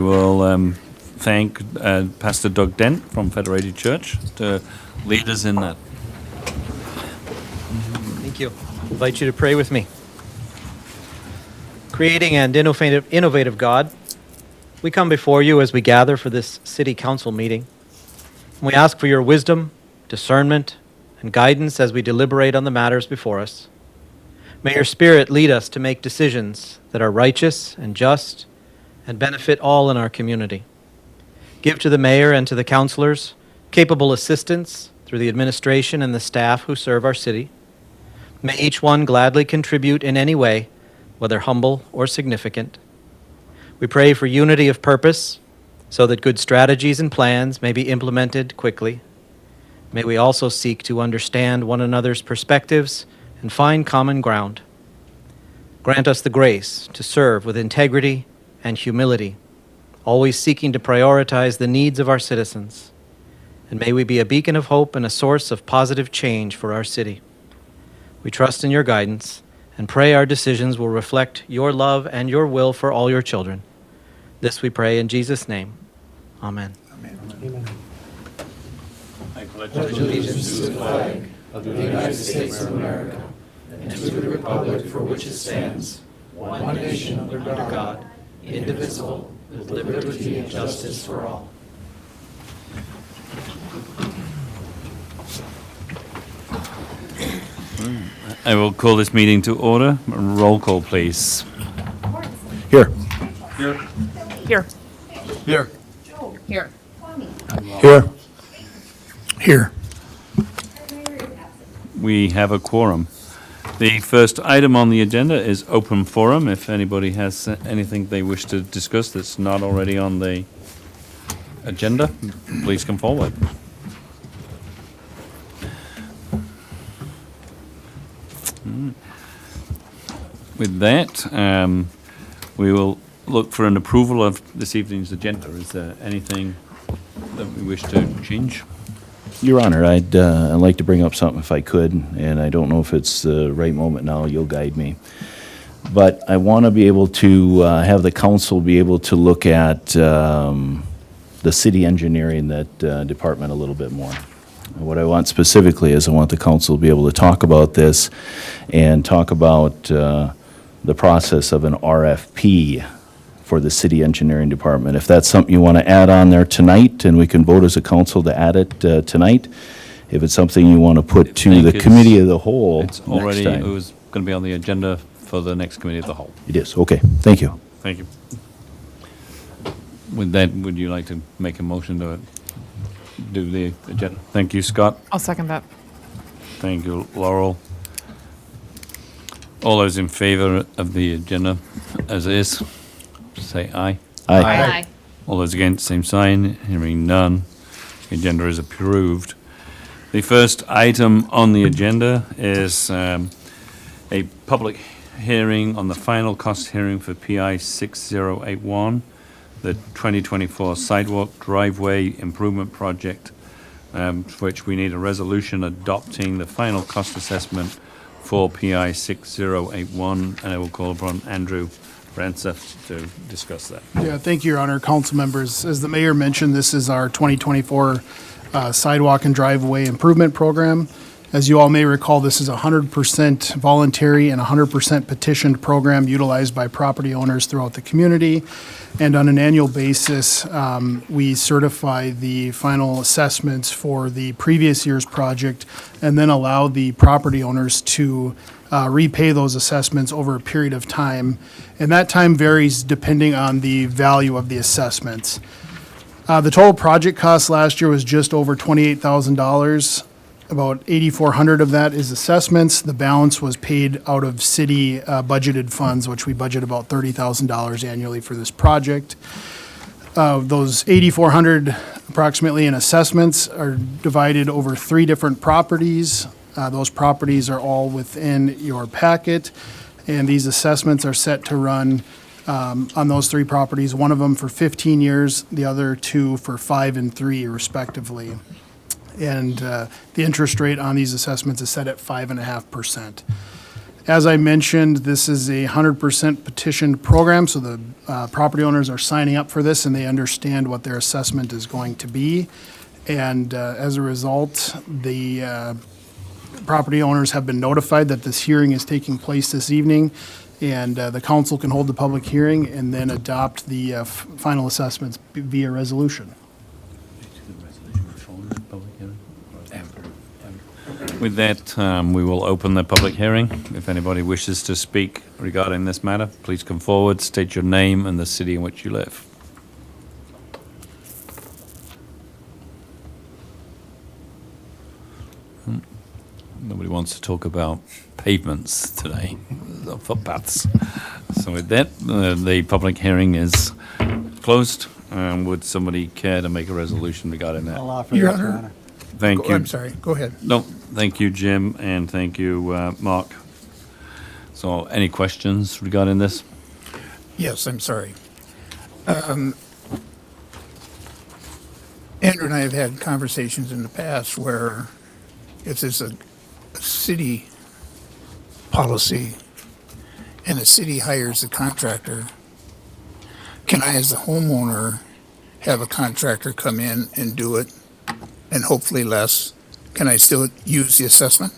We'll thank Pastor Doug Dent from Federated Church to lead us in that. Thank you. I invite you to pray with me. Creating and innovative God, we come before you as we gather for this city council meeting. We ask for your wisdom, discernment, and guidance as we deliberate on the matters before us. May your Spirit lead us to make decisions that are righteous and just and benefit all in our community. Give to the mayor and to the councilors capable assistance through the administration and the staff who serve our city. May each one gladly contribute in any way, whether humble or significant. We pray for unity of purpose so that good strategies and plans may be implemented quickly. May we also seek to understand one another's perspectives and find common ground. Grant us the grace to serve with integrity and humility, always seeking to prioritize the needs of our citizens. And may we be a beacon of hope and a source of positive change for our city. We trust in your guidance and pray our decisions will reflect your love and your will for all your children. This we pray in Jesus' name. Amen. Amen. Amen. I pledge allegiance to the flag of the United States of America and to the republic for which it stands, one nation under God, indivisible, with liberty and justice for all. I will call this meeting to order. Roll call, please. Here. Here. Here. Here. Here. Here. Here. We have a quorum. The first item on the agenda is open forum. If anybody has anything they wish to discuss that's not already on the agenda, please come forward. With that, we will look for an approval of this evening's agenda. Is there anything that we wish to change? Your Honor, I'd like to bring up something if I could, and I don't know if it's the right moment now. You'll guide me. But I want to be able to have the council be able to look at the city engineering that department a little bit more. What I want specifically is I want the council to be able to talk about this and talk about the process of an RFP for the city engineering department. If that's something you want to add on there tonight, and we can vote as a council to add it tonight. If it's something you want to put to the committee of the whole It's already, next it time. was going to be on the agenda for the next committee of the whole. It is, okay, thank you. Thank you. With that, would you like to make a motion to do the agenda? Thank you, Scott. I'll second that. Thank you, Laurel. All those in favor of the agenda as is, say aye. Aye. All those against, same sign. Hearing none, the agenda is approved. The first item on the agenda is a public hearing on the final cost hearing for PI 6081, the 2024 sidewalk driveway improvement project, for which we need a resolution adopting the final cost assessment for PI 6081, and I will call upon Andrew Ransa to discuss that. Yeah, thank you, Your Honor. Council members, as the mayor mentioned, this is our 2024 sidewalk and driveway improvement program. As you all may recall, this is a 100% voluntary and 100% petitioned program utilized by property owners throughout the community. And on an annual basis, we certify the final assessments for the previous year's project and then allow the property owners to repay those assessments over a period of time. And that time varies depending on the value of the assessments. The total project cost last year was just over $28,000. About $8,400 of that is assessments. The balance was paid out of city budgeted funds, which we budget about $30,000 annually for this project. Those $8,400 approximately in assessments are divided over 3 different properties. Those properties are all within your packet, and these assessments are set to run on those 3 properties, one of them for 15 years, the other 2 for 5 and 3 respectively. And the interest rate on these assessments is set at 5.5%. As I mentioned, this is a 100% petitioned program, so the property owners are signing up for this and they understand what their assessment is going to be. And as a result, the property owners have been notified that this hearing is taking place this evening, and the council can hold the public hearing and then adopt the final assessments via resolution. With that, we will open the public hearing. If anybody wishes to speak regarding this matter, please come forward, state your name and the city in which you live. Nobody wants to talk about pavements today, or footpaths. So with that, the public hearing is closed. Would somebody care to make a resolution regarding that? I'll offer Your that, Your Honor. Honor. Thank you. I'm sorry, go ahead. No, thank you, Jim, and thank you, Mark. So any questions regarding this? Yes, I'm sorry. Andrew and I have had conversations in the past where if there's a city policy and a city hires a contractor, can I, as the homeowner, have a contractor come in and do it, and hopefully less? Can I still use the assessment?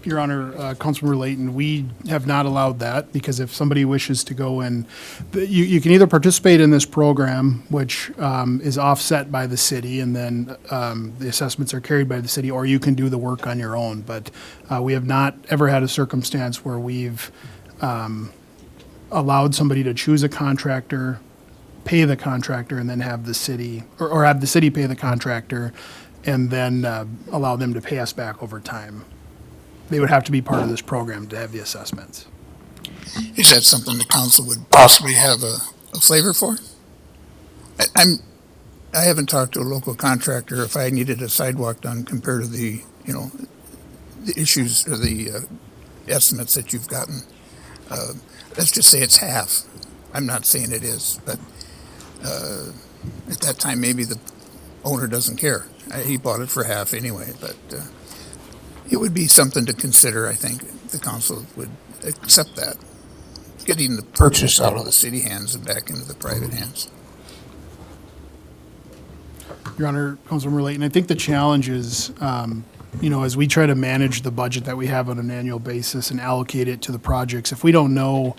Your Honor, Councilmember Layton, we have not allowed that because if somebody wishes to go in, you can either participate in this program, which is offset by the city, and then the assessments are carried by the city, or you can do the work on your own. But we have not ever had a circumstance where we've allowed somebody to choose a contractor, pay the contractor, and then have the city, or have the city pay the contractor, and then allow them to pay us back over time. They would have to be part of this program to have the assessments. Is that something the council would possibly have a flavor for? I haven't talked to a local contractor if I needed a sidewalk done compared to the issues or the estimates that you've gotten. Let's just say it's half. I'm not saying it is, but at that time, maybe the owner doesn't care. He bought it for half anyway, but it would be something to consider. I think the council would accept that, getting the purchase out of the city hands and back into the private hands. Your Honor, Councilmember Layton, I think the challenge is, as we try to manage the budget that we have on an annual basis and allocate it to the projects, if we don't know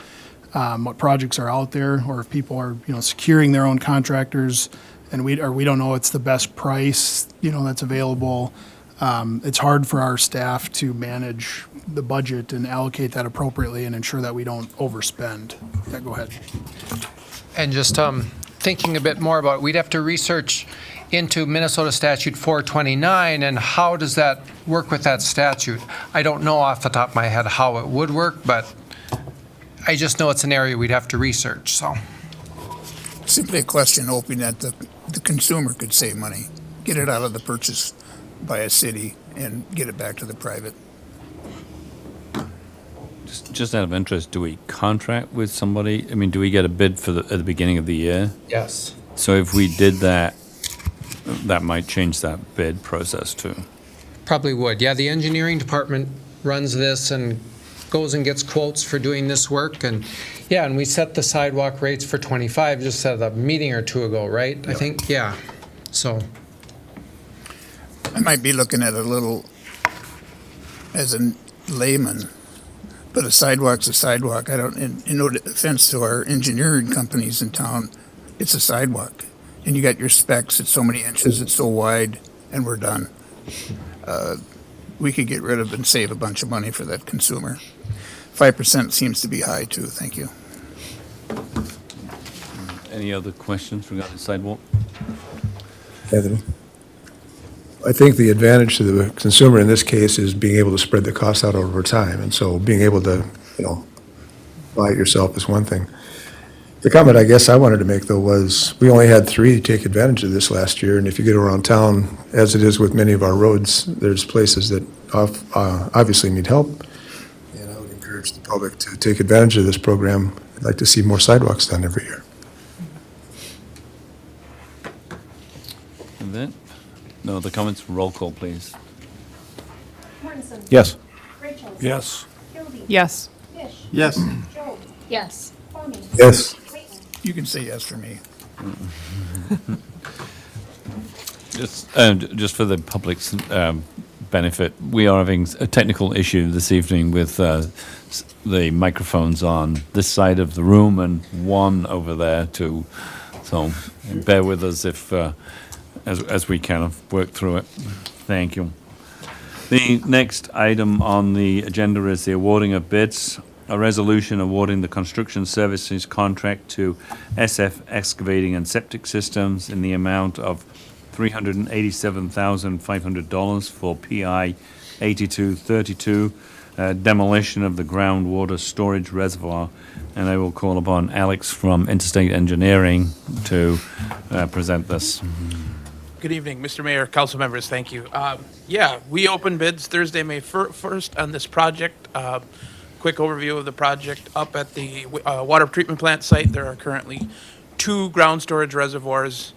what projects are out there, or if people are, securing their own contractors, and we don't know it's the best price, that's available, it's hard for our staff to manage the budget and allocate that appropriately and ensure that we don't overspend. Yeah, go ahead. And just thinking a bit more about it, we'd have to research into Minnesota Statute 429 and how does that work with that statute. I don't know off the top of my head how it would work, but I just know it's an area we'd have to research, so. Simply a question hoping that the consumer could save money, get it out of the purchase by a city and get it back to the private. Just out of interest, do we contract with somebody? I mean, do we get a bid at the beginning of the year? Yes. So if we did that, that might change that bid process too. Probably would. Yeah, the engineering department runs this and goes and gets quotes for doing this work. And yeah, and we set the sidewalk rates for 25 just at a meeting or two ago, right? I think, yeah. So. I might be looking at it a little as a layman, but a sidewalk's a sidewalk. In no offense to our engineering companies in town, it's a sidewalk. And you got your specs, it's so many inches, it's so wide, and we're done. We could get rid of and save a bunch of money for that consumer. 5% seems to be high too, thank you. Any other questions regarding sidewalk? Anthony? I think the advantage to the consumer in this case is being able to spread the cost out over time. And so being able to, buy it yourself is one thing. The comment I guess I wanted to make, though, was we only had 3 take advantage of this last year. And if you get around town, as it is with many of our roads, there's places that obviously need help. And I would encourage the public to take advantage of this program. I'd like to see more sidewalks done every year. And then, no other comments? Roll call, please. Mortensen. Yes. Rachel. Yes. Kilby. Yes. Fish. Yes. Joe. Yes. Fleming. Yes. Clayton. You can say yes for me. Just for the public's benefit, we are having a technical issue this evening with the microphones on this side of the room and one over there too. So bear with us if, as we kind of work through it. Thank you. The next item on the agenda is the awarding of bids. A resolution awarding the construction services contract to SF Excavating and Septic Systems in the amount of $387,500 for PI 8232, demolition of the groundwater storage reservoir. And I will call upon Alex from Interstate Engineering to present this. Good evening, Mr. Mayor, council members, thank you. Yeah, we opened bids Thursday, May 1st on this project. Quick overview of the project. Up at the water treatment plant site, there are currently 2 ground storage reservoirs.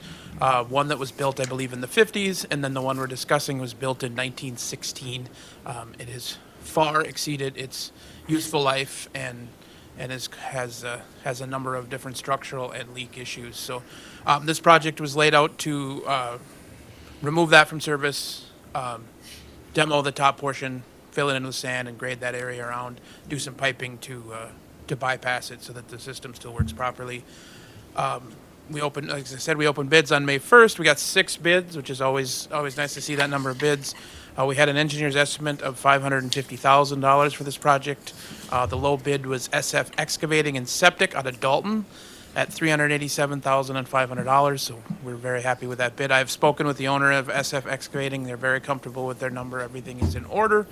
One that was built, I believe, in the 50s, and then the one we're discussing was built in 1916. It has far exceeded its useful life and has a number of different structural and leak issues. So this project was laid out to remove that from service, demo the top portion, fill it in with sand, and grade that area around, do some piping to bypass it so that the system still works properly. We opened, like I said, we opened bids on May 1st. We got 6 bids, which is always nice to see that number of bids. We had an engineer's estimate of $550,000 for this project. The low bid was SF Excavating and Septic out of Dalton at $387,500. So we're very happy with that bid. I've spoken with the owner of SF Excavating. They're very comfortable with their number. Everything is in order.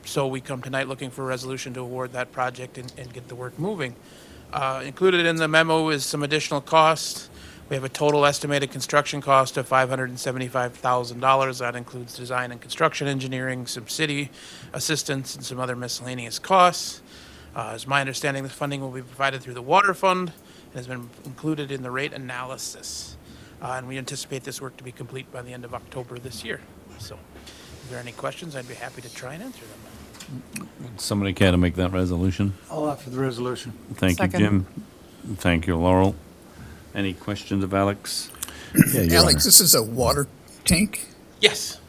So we come tonight looking for a resolution to award that project and get the work moving. Included in the memo is some additional costs. We have a total estimated construction cost of $575,000. That includes design and construction engineering, some city assistance, and some other miscellaneous costs. As my understanding, this funding will be provided through the water fund and has been included in the rate analysis. And we anticipate this work to be complete by the end of October this year. So if there are any questions, I'd be happy to try and answer them. Somebody care to make that resolution? I'll offer the resolution. Thank you, Second. Jim. Thank you, Laurel. Any questions of Alex? Alex, this is a water tank? Yes.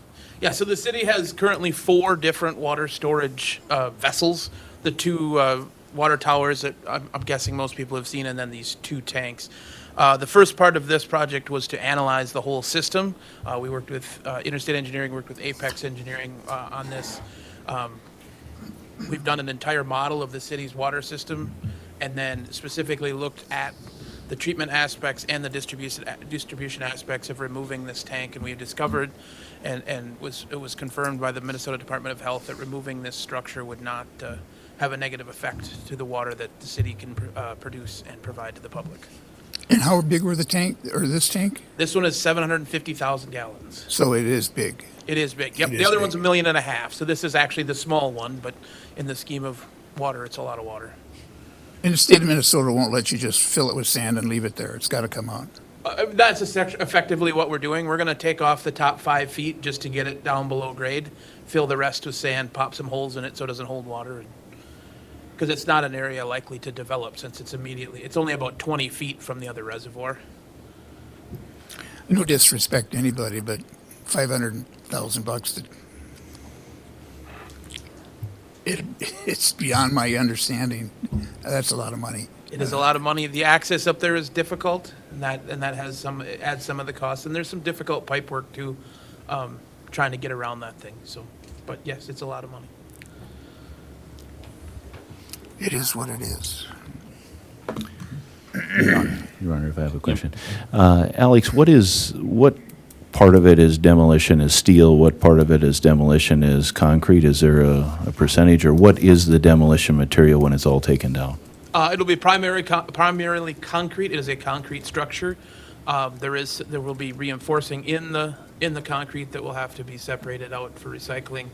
Yeah, so the city has currently 4 different water storage vessels. The 2 water towers that I'm guessing most people have seen, and then these 2 tanks. The first part of this project was to analyze the whole system. We worked with Interstate Engineering, worked with Apex Engineering on this. We've done an entire model of the city's water system and then specifically looked at the treatment aspects and the distribution aspects of removing this tank. And we discovered and it was confirmed by the Minnesota Department of Health that removing this structure would not have a negative effect to the water that the city can produce and provide to the public. And how big were the tank, or this tank? This one is 750,000 gallons. So it is big. It is big. Yep. It The is other big. one's 1.5 million. So this is actually the small one, but in the scheme of water, it's a lot of water. And the state of Minnesota won't let you just fill it with sand and leave it there. It's got to come out. That's effectively what we're doing. We're going to take off the top 5 feet just to get it down below grade, fill the rest with sand, pop some holes in it so it doesn't hold water. Because it's not an area likely to develop since it's only about 20 feet from the other reservoir. No disrespect to anybody, but $500,000 it's beyond my understanding. That's a lot of money. It is a lot of money. The access up there is difficult, and that adds some of the costs. And there's some difficult pipe work too, trying to get around that thing. So, but yes, it's a lot of money. It is what it is. Your Honor, if I have a question. Alex, what part of it is demolition is steel? What part of it is demolition is concrete? Is there a percentage, or what is the demolition material when it's all taken down? It'll be primarily concrete. It is a concrete structure. There will be reinforcing in the concrete that will have to be separated out for recycling.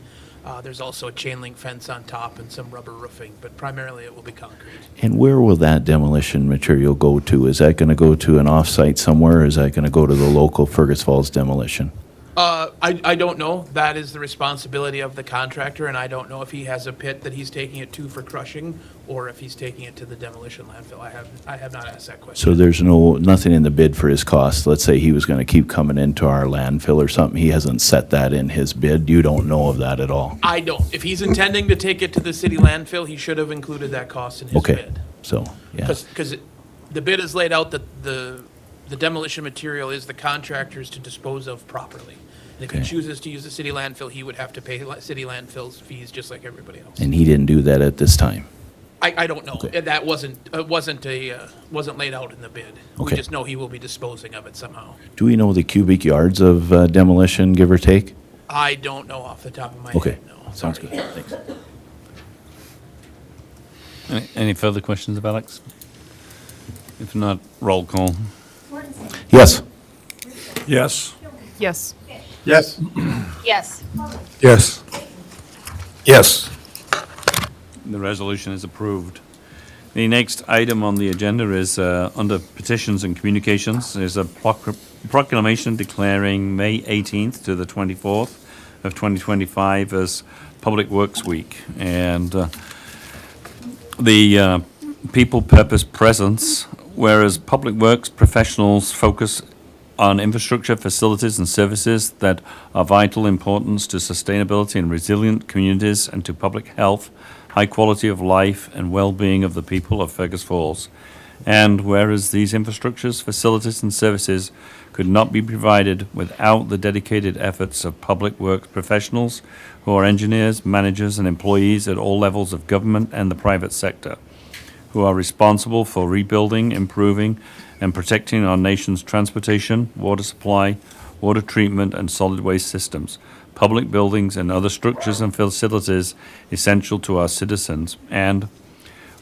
There's also a chain link fence on top and some rubber roofing, but primarily it will be concrete. And where will that demolition material go to? Is that going to go to an off-site somewhere, or is that going to go to the local Fergus Falls demolition? I don't know. That is the responsibility of the contractor, and I don't know if he has a pit that he's taking it to for crushing, or if he's taking it to the demolition landfill. I have not asked that question. So there's nothing in the bid for his cost? Let's say he was going to keep coming into our landfill or something, he hasn't set that in his bid? You don't know of that at all? I don't. If he's intending to take it to the city landfill, he should have included that cost in his Okay, bid. so, yeah. Because the bid is laid out that the demolition material is the contractor's to dispose of properly. And if he Okay. chooses to use the city landfill, he would have to pay city landfill's fees just like everybody else. And he didn't do that at this time? I don't know. Okay. That wasn't laid out in the bid. We Okay. just know he will be disposing of it somehow. Do we know the cubic yards of demolition, give or take? I don't know off the top of my Okay, head, no. sounds Sorry. good, thanks. Any further questions of Alex? If not, roll call. Yes. Yes. Yes. Yes. Yes. Yes. Yes. The resolution is approved. The next item on the agenda is, under petitions and communications, is a proclamation declaring May 18th to the 24th of 2025 as Public Works Week. And the people purpose presence, whereas public works professionals focus on infrastructure, facilities, and services that are vital importance to sustainability and resilient communities and to public health, high quality of life, and well-being of the people of Fergus Falls. And whereas these infrastructures, facilities, and services could not be provided without the dedicated efforts of public works professionals who are engineers, managers, and employees at all levels of government and the private sector, who are responsible for rebuilding, improving, and protecting our nation's transportation, water supply, water treatment, and solid waste systems, public buildings, and other structures and facilities essential to our citizens. And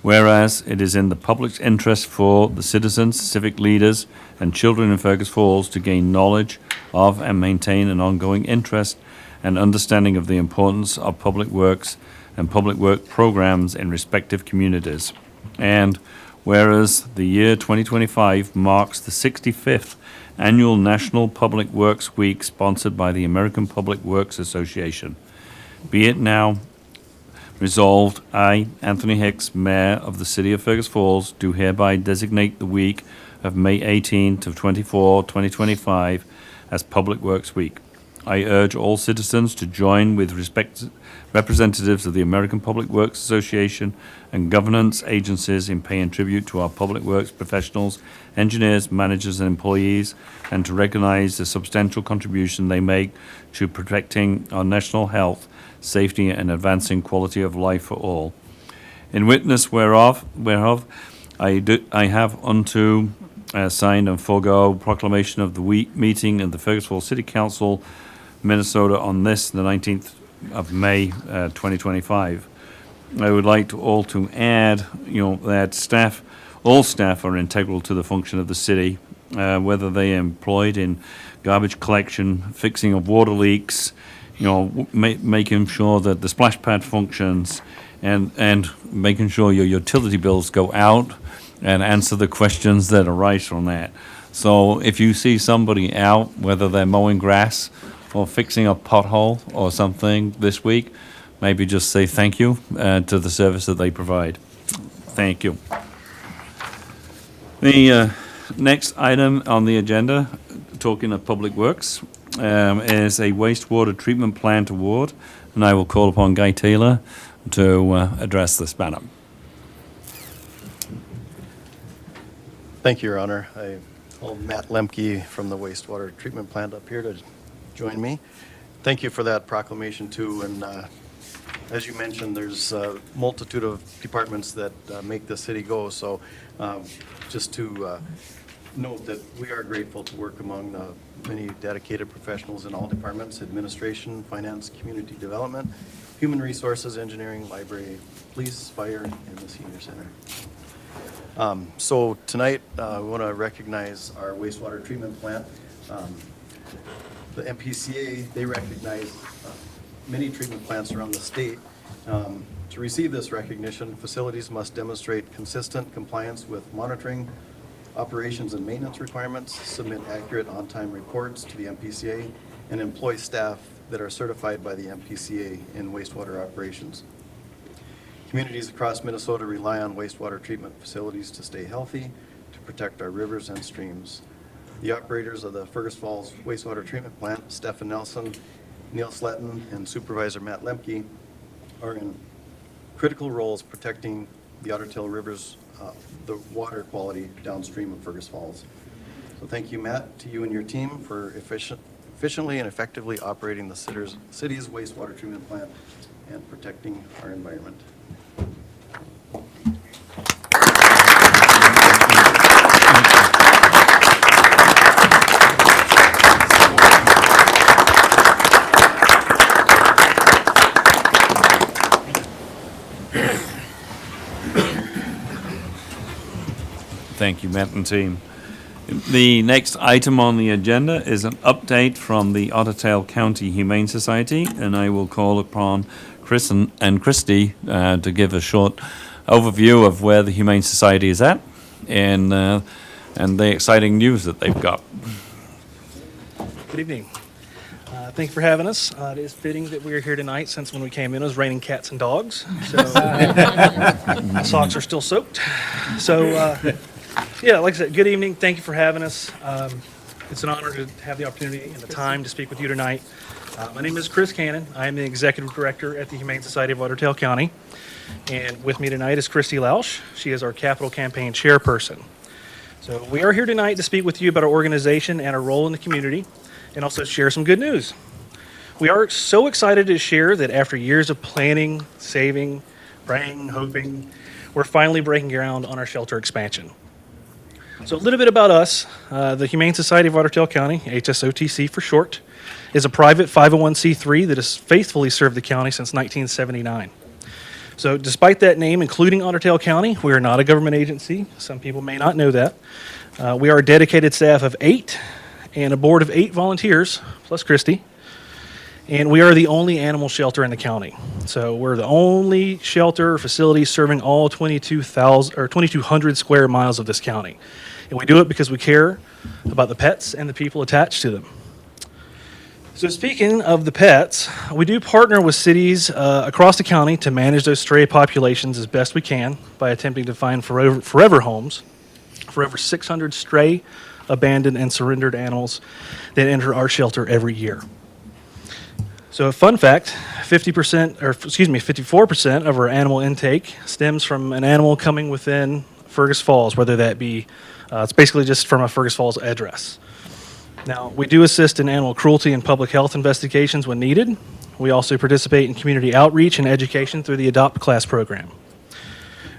whereas it is in the public's interest for the citizens, civic leaders, and children in Fergus Falls to gain knowledge of and maintain an ongoing interest and understanding of the importance of public works and public work programs in respective communities. And whereas the year 2025 marks the 65th annual National Public Works Week sponsored by the American Public Works Association. Be it now resolved, I, Anthony Hicks, Mayor of the City of Fergus Falls, do hereby designate the week of May 18 to 24, 2025 as Public Works Week. I urge all citizens to join with representatives of the American Public Works Association and governance agencies in paying tribute to our public works professionals, engineers, managers, and employees, and to recognize the substantial contribution they make to protecting our national health, safety, and advancing quality of life for all. In witness whereof I have unto signed and forego proclamation of the meeting of the Fergus Falls City Council, Minnesota, on this, the 19th of May, 2025. I would like to add, that all staff are integral to the function of the city, whether they are employed in garbage collection, fixing of water leaks, making sure that the splash pad functions, and making sure your utility bills go out and answer the questions that arise from that. So if you see somebody out, whether they're mowing grass or fixing a pothole or something this week, maybe just say thank you to the service that they provide. Thank you. The next item on the agenda, talking of public works, is a wastewater treatment plant award, and I will call upon Guy Taylor to address this matter. Thank you, Your Honor. I called Matt Lemke from the wastewater treatment plant up here to join me. Thank you for that proclamation too. And as you mentioned, there's a multitude of departments that make the city go. So just to note that we are grateful to work among the many dedicated professionals in all departments: administration, finance, community development, human resources, engineering, library, police, fire, and the senior center. So tonight, we want to recognize our wastewater treatment plant. The MPCA, they recognize many treatment plants around the state. To receive this recognition, facilities must demonstrate consistent compliance with monitoring, operations and maintenance requirements, submit accurate on-time reports to the MPCA, and employ staff that are certified by the MPCA in wastewater operations. Communities across Minnesota rely on wastewater treatment facilities to stay healthy, to protect our rivers and streams. The operators of the Fergus Falls wastewater treatment plant, Stefan Nelson, Neil Sletton, and Supervisor Matt Lemke, are in critical roles protecting the Otter Tail River's the water quality downstream of Fergus Falls. So thank you, Matt, to you and your team for efficiently and effectively operating the city's wastewater treatment plant and protecting our environment. Thank you, Matt and team. The next item on the agenda is an update from the Otter Tail County Humane Society, and I will call upon Chris and Christy to give a short overview of where the Humane Society is at and the exciting news that they've got. Good evening. Thank you for having us. It is fitting that we are here tonight since when we came in it was raining cats and dogs. So my socks are still soaked. So yeah, like I said, good evening. Thank you for having us. It's an honor to have the opportunity and the time to speak with you tonight. My name is Chris Cannon. I am the Executive Director at the Humane Society of Otter Tail County. And with me tonight is Christy Lausch. She is our Capital Campaign Chairperson. So we are here tonight to speak with you about our organization and our role in the community, and also share some good news. We are so excited to share that after years of planning, saving, praying, hoping, we're finally breaking ground on our shelter expansion. So a little bit about us. The Humane Society of Otter Tail County, HSOTC for short, is a private 501c3 that has faithfully served the county since 1979. So despite that name, including Otter Tail County, we are not a government agency. Some people may not know that. We are a dedicated staff of 8 and a board of 8 volunteers, plus Christy. And we are the only animal shelter in the county. So we're the only shelter facility serving all 2,200 square miles of this county. And we do it because we care about the pets and the people attached to them. So speaking of the pets, we do partner with cities across the county to manage those stray populations as best we can by attempting to find forever homes for over 600 stray, abandoned, and surrendered animals that enter our shelter every year. So a fun fact, 54% of our animal intake stems from an animal coming within Fergus Falls, whether that be, it's basically just from a Fergus Falls address. Now, we do assist in animal cruelty and public health investigations when needed. We also participate in community outreach and education through the Adopt Class program.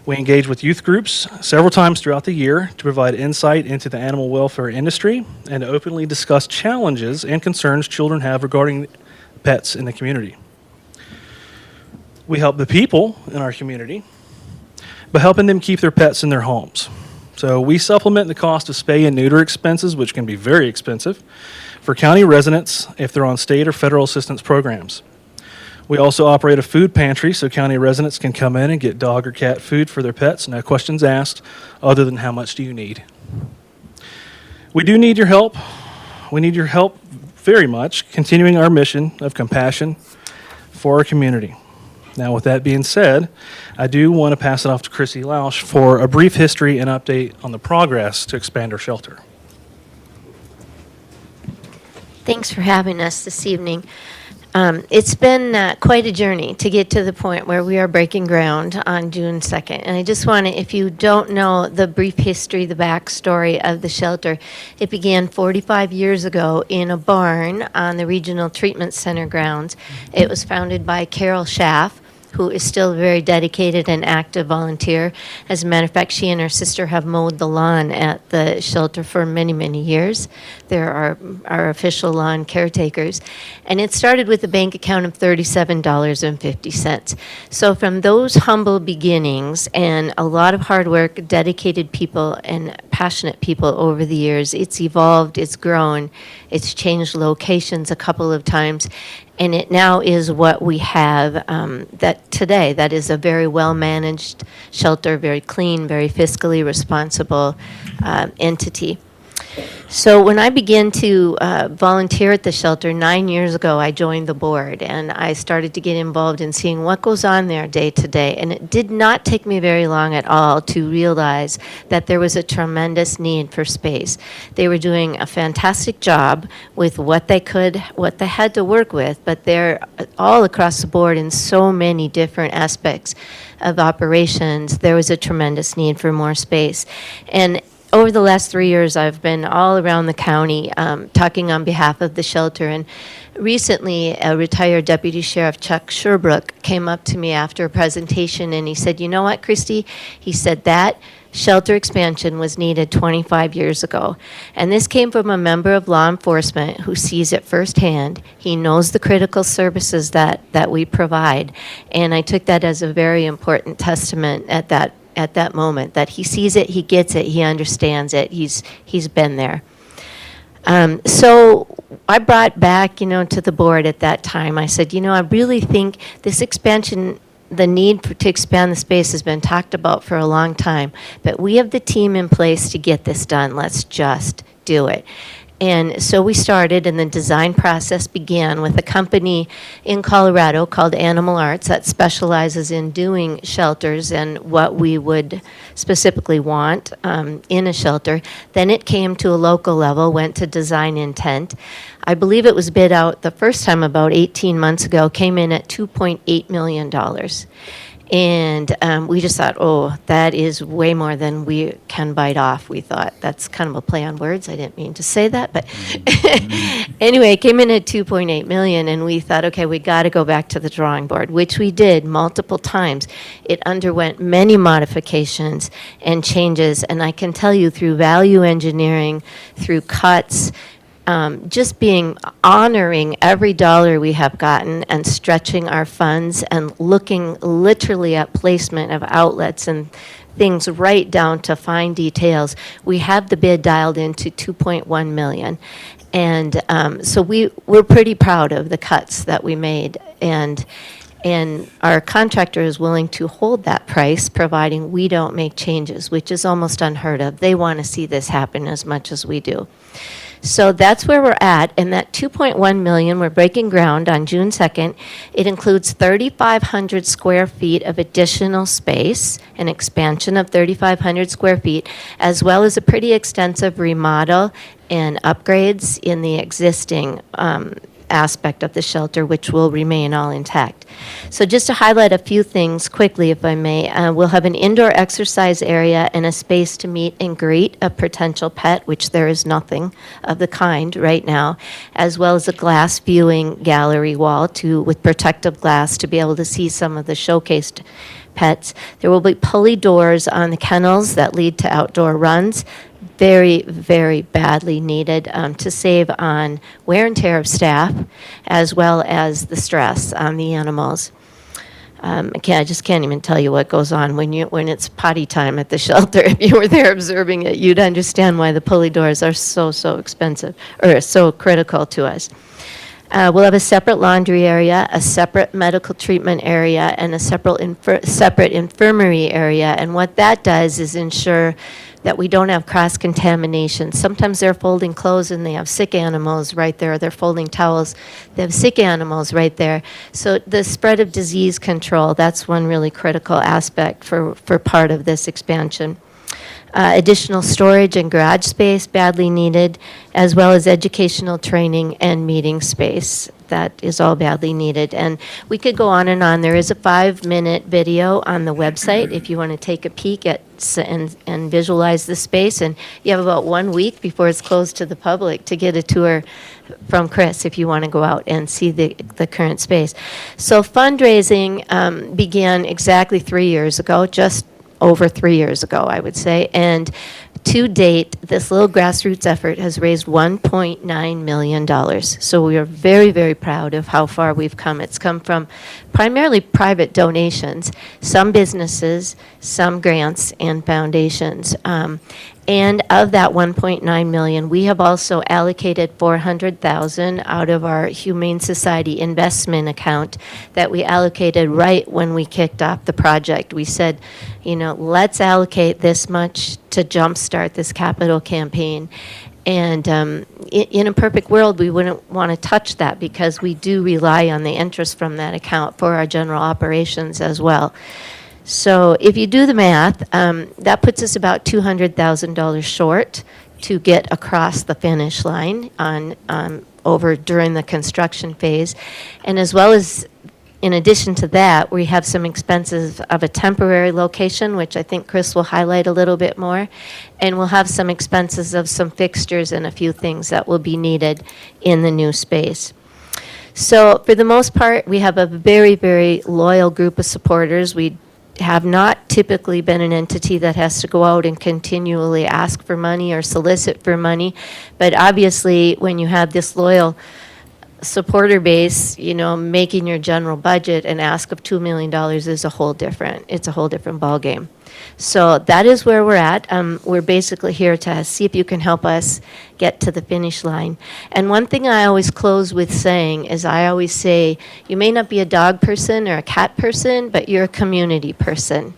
We engage with youth groups several times throughout the year to provide insight into the animal welfare industry and to openly discuss challenges and concerns children have regarding pets in the community. We help the people in our community by helping them keep their pets in their homes. So we supplement the cost of spay and neuter expenses, which can be very expensive, for county residents if they're on state or federal assistance programs. We also operate a food pantry so county residents can come in and get dog or cat food for their pets, no questions asked, other than how much do you need. We do need your help. We need your help very much, continuing our mission of compassion for our community. Now, with that being said, I do want to pass it off to Chrissy Lausch for a brief history and update on the progress to expand our shelter. Thanks for having us this evening. It's been quite a journey to get to the point where we are breaking ground on June 2nd. And I just want to, if you don't know the brief history, the backstory of the shelter, it began 45 years ago in a barn on the Regional Treatment Center grounds. It was founded by Carol Schaff, who is still a very dedicated and active volunteer. As a matter of fact, she and her sister have mowed the lawn at the shelter for many, many years. They're our official lawn caretakers. And it started with a bank account of $37.50. So from those humble beginnings and a lot of hard work, dedicated people and passionate people over the years, it's evolved, it's grown, it's changed locations a couple of times. And it now is what we have that today. That is a very well-managed shelter, very clean, very fiscally responsible entity. So when I began to volunteer at the shelter 9 years ago, I joined the board and I started to get involved in seeing what goes on there day to day. And it did not take me very long at all to realize that there was a tremendous need for space. They were doing a fantastic job with what they had to work with, but they're all across the board in so many different aspects of operations. There was a tremendous need for more space. And over the last 3 years, I've been all around the county talking on behalf of the shelter. And recently, a retired Deputy Sheriff Chuck Sherbrooke came up to me after a presentation and he said, "You know what, Christy?" He said, "That shelter expansion was needed 25 years ago." And this came from a member of law enforcement who sees it firsthand. He knows the critical services that we provide. And I took that as a very important testament at that moment, that he sees it, he gets it, he understands it, he's been there. So I brought back, to the board at that time, I said, I really think this expansion, the need to expand the space has been talked about for a long time, but we have the team in place to get this done. Let's just do it. And so we started, and the design process began with a company in Colorado called Animal Arts that specializes in doing shelters and what we would specifically want in a shelter. Then it came to a local level, went to design intent. I believe it was bid out the first time about 18 months ago, came in at $2.8 million. And we just thought, oh, that is way more than we can bite off. We thought that's kind of a play on words. I didn't mean to say that, but anyway, it came in at 2.8 million, and we thought, okay, we got to go back to the drawing board, which we did multiple times. It underwent many modifications and changes, and I can tell you through value engineering, through cuts, just honoring every dollar we have gotten and stretching our funds and looking literally at placement of outlets and things right down to fine details. We have the bid dialed into 2.1 million. And so we're pretty proud of the cuts that we made. And our contractor is willing to hold that price, providing we don't make changes, which is almost unheard of. They want to see this happen as much as we do. So that's where we're at, and that 2.1 million, we're breaking ground on June 2nd. It includes 3,500 square feet of additional space, an expansion of 3,500 square feet, as well as a pretty extensive remodel and upgrades in the existing aspect of the shelter, which will remain all intact. So just to highlight a few things quickly, if I may, we'll have an indoor exercise area and a space to meet and greet a potential pet, which there is nothing of the kind right now, as well as a glass viewing gallery wall with protective glass to be able to see some of the showcased pets. There will be pulley doors on the kennels that lead to outdoor runs. Very, very badly needed to save on wear and tear of staff, as well as the stress on the animals. I just can't even tell you what goes on when it's potty time at the shelter. If you were there observing it, you'd understand why the pulley doors are so expensive or so critical to us. We'll have a separate laundry area, a separate medical treatment area, and a separate infirmary area. And what that does is ensure that we don't have cross-contamination. Sometimes they're folding clothes and they have sick animals right there. They're folding towels. They have sick animals right there. So the spread of disease control, that's one really critical aspect for part of this expansion. Additional storage and garage space badly needed, as well as educational training and meeting space. That is all badly needed. And we could go on and on. There is a 5-minute video on the website if you want to take a peek at and visualize the space. And you have about 1 week before it's closed to the public to get a tour from Chris if you want to go out and see the current space. So fundraising began exactly 3 years ago, just over 3 years ago, I would say. And to date, this little grassroots effort has raised $1.9 million. So we are very, very proud of how far we've come. It's come from primarily private donations, some businesses, some grants, and foundations. And of that 1.9 million, we have also allocated 400,000 out of our Humane Society investment account that we allocated right when we kicked off the project. We said, let's allocate this much to jumpstart this capital campaign. And in a perfect world, we wouldn't want to touch that because we do rely on the interest from that account for our general operations as well. So if you do the math, that puts us about $200,000 short to get across the finish line over during the construction phase. And as well as, in addition to that, we have some expenses of a temporary location, which I think Chris will highlight a little bit more. And we'll have some expenses of some fixtures and a few things that will be needed in the new space. So for the most part, we have a very, very loyal group of supporters. We have not typically been an entity that has to go out and continually ask for money or solicit for money. But obviously, when you have this loyal supporter base, making your general budget and ask of $2 million is it's a whole different ballgame. So that is where we're at. We're basically here to see if you can help us get to the finish line. And one thing I always close with saying is I always say, you may not be a dog person or a cat person, but you're a community person.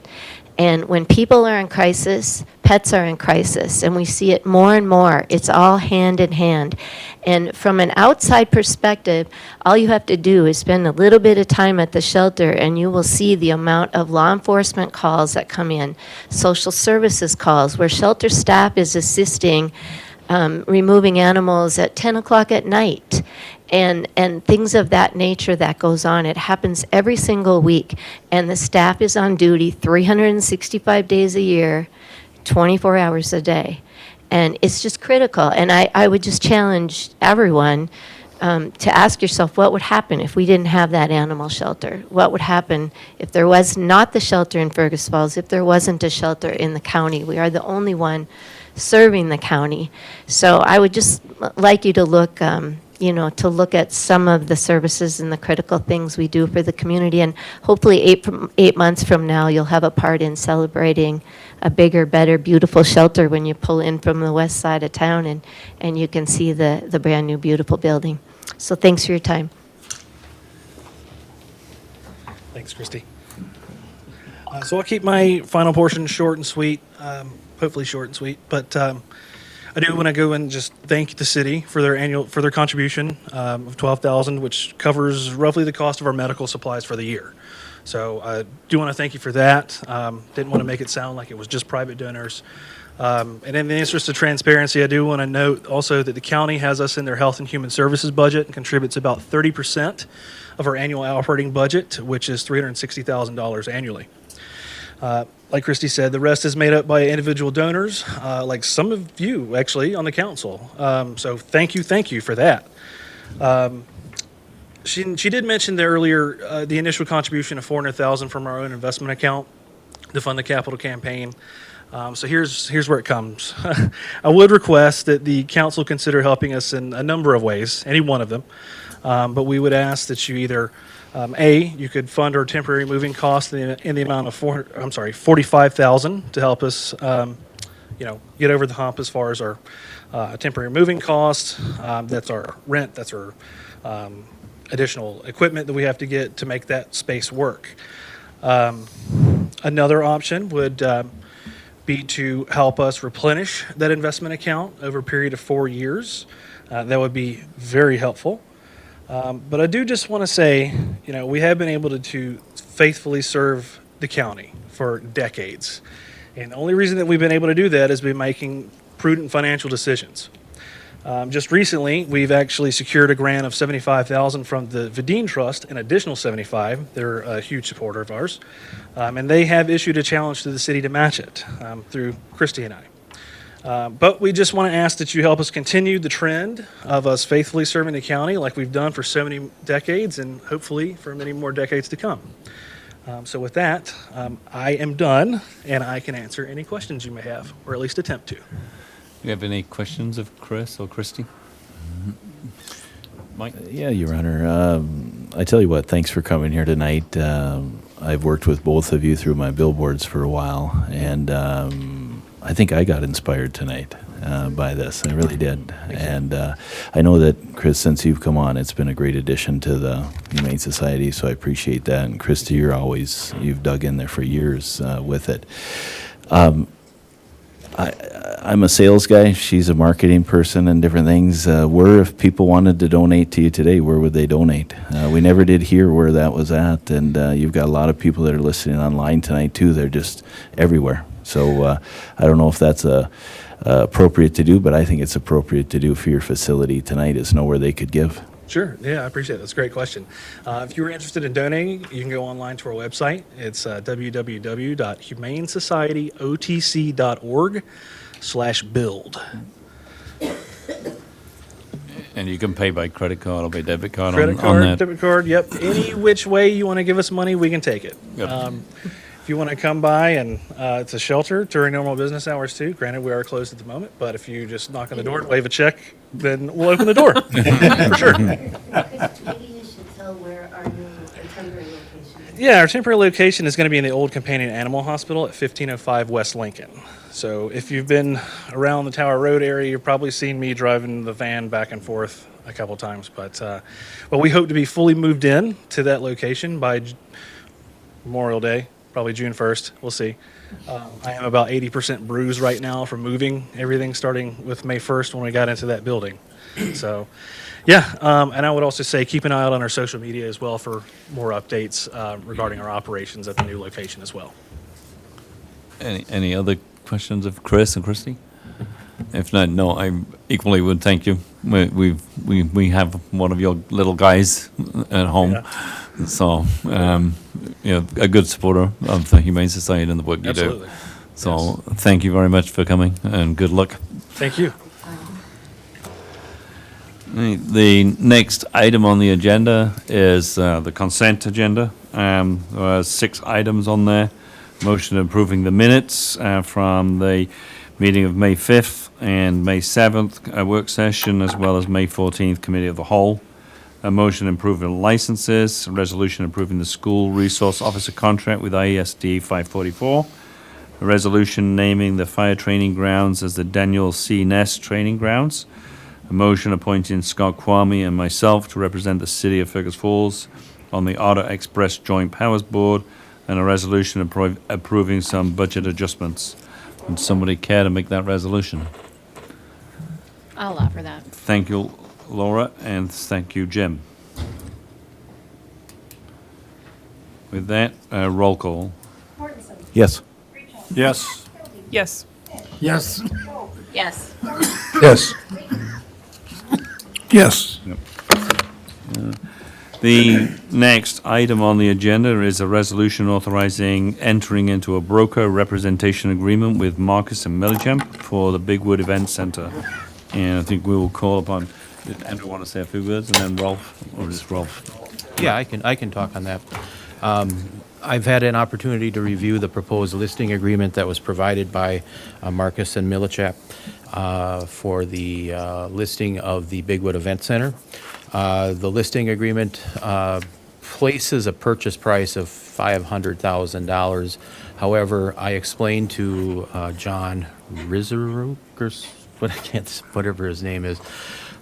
And when people are in crisis, pets are in crisis, and we see it more and more. It's all hand in hand. And from an outside perspective, all you have to do is spend a little bit of time at the shelter, and you will see the amount of law enforcement calls that come in, social services calls, where shelter staff is assisting removing animals at 10 o'clock at night. And things of that nature that goes on. It happens every single week, and the staff is on duty 365 days a year, 24 hours a day. And it's just critical. And I would just challenge everyone to ask yourself, what would happen if we didn't have that animal shelter? What would happen if there was not the shelter in Fergus Falls, if there wasn't a shelter in the county? We are the only one serving the county. So I would just like you to look to look at some of the services and the critical things we do for the community. And hopefully 8 months from now, you'll have a part in celebrating a bigger, better, beautiful shelter when you pull in from the west side of town and you can see the brand new, beautiful building. So thanks for your time. Thanks, Christy. So I'll keep my final portion short and sweet, hopefully short and sweet, but I do want to go and just thank the city for their contribution of $12,000, which covers roughly the cost of our medical supplies for the year. So I do want to thank you for that. Didn't want to make it sound like it was just private donors. And in the interest of transparency, I do want to note also that the county has us in their health and human services budget and contributes about 30% of our annual operating budget, which is $360,000 annually. Like Christy said, the rest is made up by individual donors, like some of you actually on the council. So thank you for that. She did mention there earlier the initial contribution of $400,000 from our own investment account to fund the capital campaign. So here's where it comes. I would request that the council consider helping us in a number of ways, any one of them. But we would ask that you either you could fund our temporary moving costs in the amount of $45,000 to help us, get over the hump as far as our temporary moving costs. That's our rent. That's our additional equipment that we have to get to make that space work. Another option would be to help us replenish that investment account over a period of 4 years. That would be very helpful. But I do just want to say, we have been able to faithfully serve the county for decades. And the only reason that we've been able to do that is by making prudent financial decisions. Just recently, we've actually secured a grant of $75,000 from the Vidine Trust, an additional $75,000. They're a huge supporter of ours. And they have issued a challenge to the city to match it through Christy and I. But we just want to ask that you help us continue the trend of us faithfully serving the county like we've done for so many decades and hopefully for many more decades to come. So with that, I am done and I can answer any questions you may have, or at least attempt to. Do you have any questions of Chris or Christy? Mike? Yeah, Your Honor. I tell you what, thanks for coming here tonight. I've worked with both of you through my billboards for a while, and I think I got inspired tonight by this. I really did. And I know that, Chris, since you've come on, it's been a great addition to the Humane Society, so I appreciate that. And Christy, you've dug in there for years with it. I'm a sales guy. She's a marketing person and different things. If people wanted to donate to you today, where would they donate? We never did hear where that was at, and you've got a lot of people that are listening online tonight too. They're just everywhere. So I don't know if that's appropriate to do, but I think it's appropriate to do for your facility tonight is know where they could give. Sure. Yeah, I appreciate it. That's a great question. If you were interested in donating, you can go online to our website. It's www.humanesocietyotc.org/build. And you can pay by credit card or by debit card Credit on card, that. debit card, yep. Any which way you want to give us money, we can take it. Yep. If you want to come by and it's a shelter during normal business hours too. Granted, we are closed at the moment, but if you just knock on the door and wave a check, then we'll open the door for sure. Maybe you should tell where our new temporary location is. Yeah, our temporary location is going to be in the old Companion Animal Hospital at 1505 West Lincoln. So if you've been around the Tower Road area, you've probably seen me driving the van back and forth a couple times. But we hope to be fully moved in to that location by Memorial Day, probably June 1st. We'll see. I am about 80% bruised right now from moving everything starting with May 1st when we got into that building. So, yeah, and I would also say keep an eye out on our social media as well for more updates regarding our operations at the new location as well. Any other questions of Chris and Christy? If not, no, I equally would thank you. We have one of your little guys at home, so a good supporter of the Humane Society and the work you Absolutely. do. So thank you very much for coming and good luck. Thank you. The next item on the agenda is the consent agenda. There are 6 items on there. Motion approving the minutes from the meeting of May 5th and May 7th work session, as well as May 14th Committee of the Whole. A motion approving licenses, a resolution approving the school resource officer contract with IESD 544. A resolution naming the fire training grounds as the Daniel C. Ness Training Grounds. A motion appointing Scott Kwame and myself to represent the City of Fergus Falls on the Otter Express Joint Powers Board, and a resolution approving some budget adjustments. Would somebody care to make that resolution? I'll offer that. Thank you, Laura, and thank you, Jim. With that, roll call. Yes. Yes. Yes. Yes. Yes. Yes. Yes. The next item on the agenda is a resolution authorizing entering into a broker representation agreement with Marcus and Millichamp for the Bigwood Event Center. And I think we will call upon, did Andrew want to say a few words, and then Rolf, or just Rolf? Yeah, I can talk on that. I've had an opportunity to review the proposed listing agreement that was provided by Marcus and Millichap for the listing of the Bigwood Event Center. The listing agreement places a purchase price of $500,000. However, I explained to John Rizaruk, whatever his name is,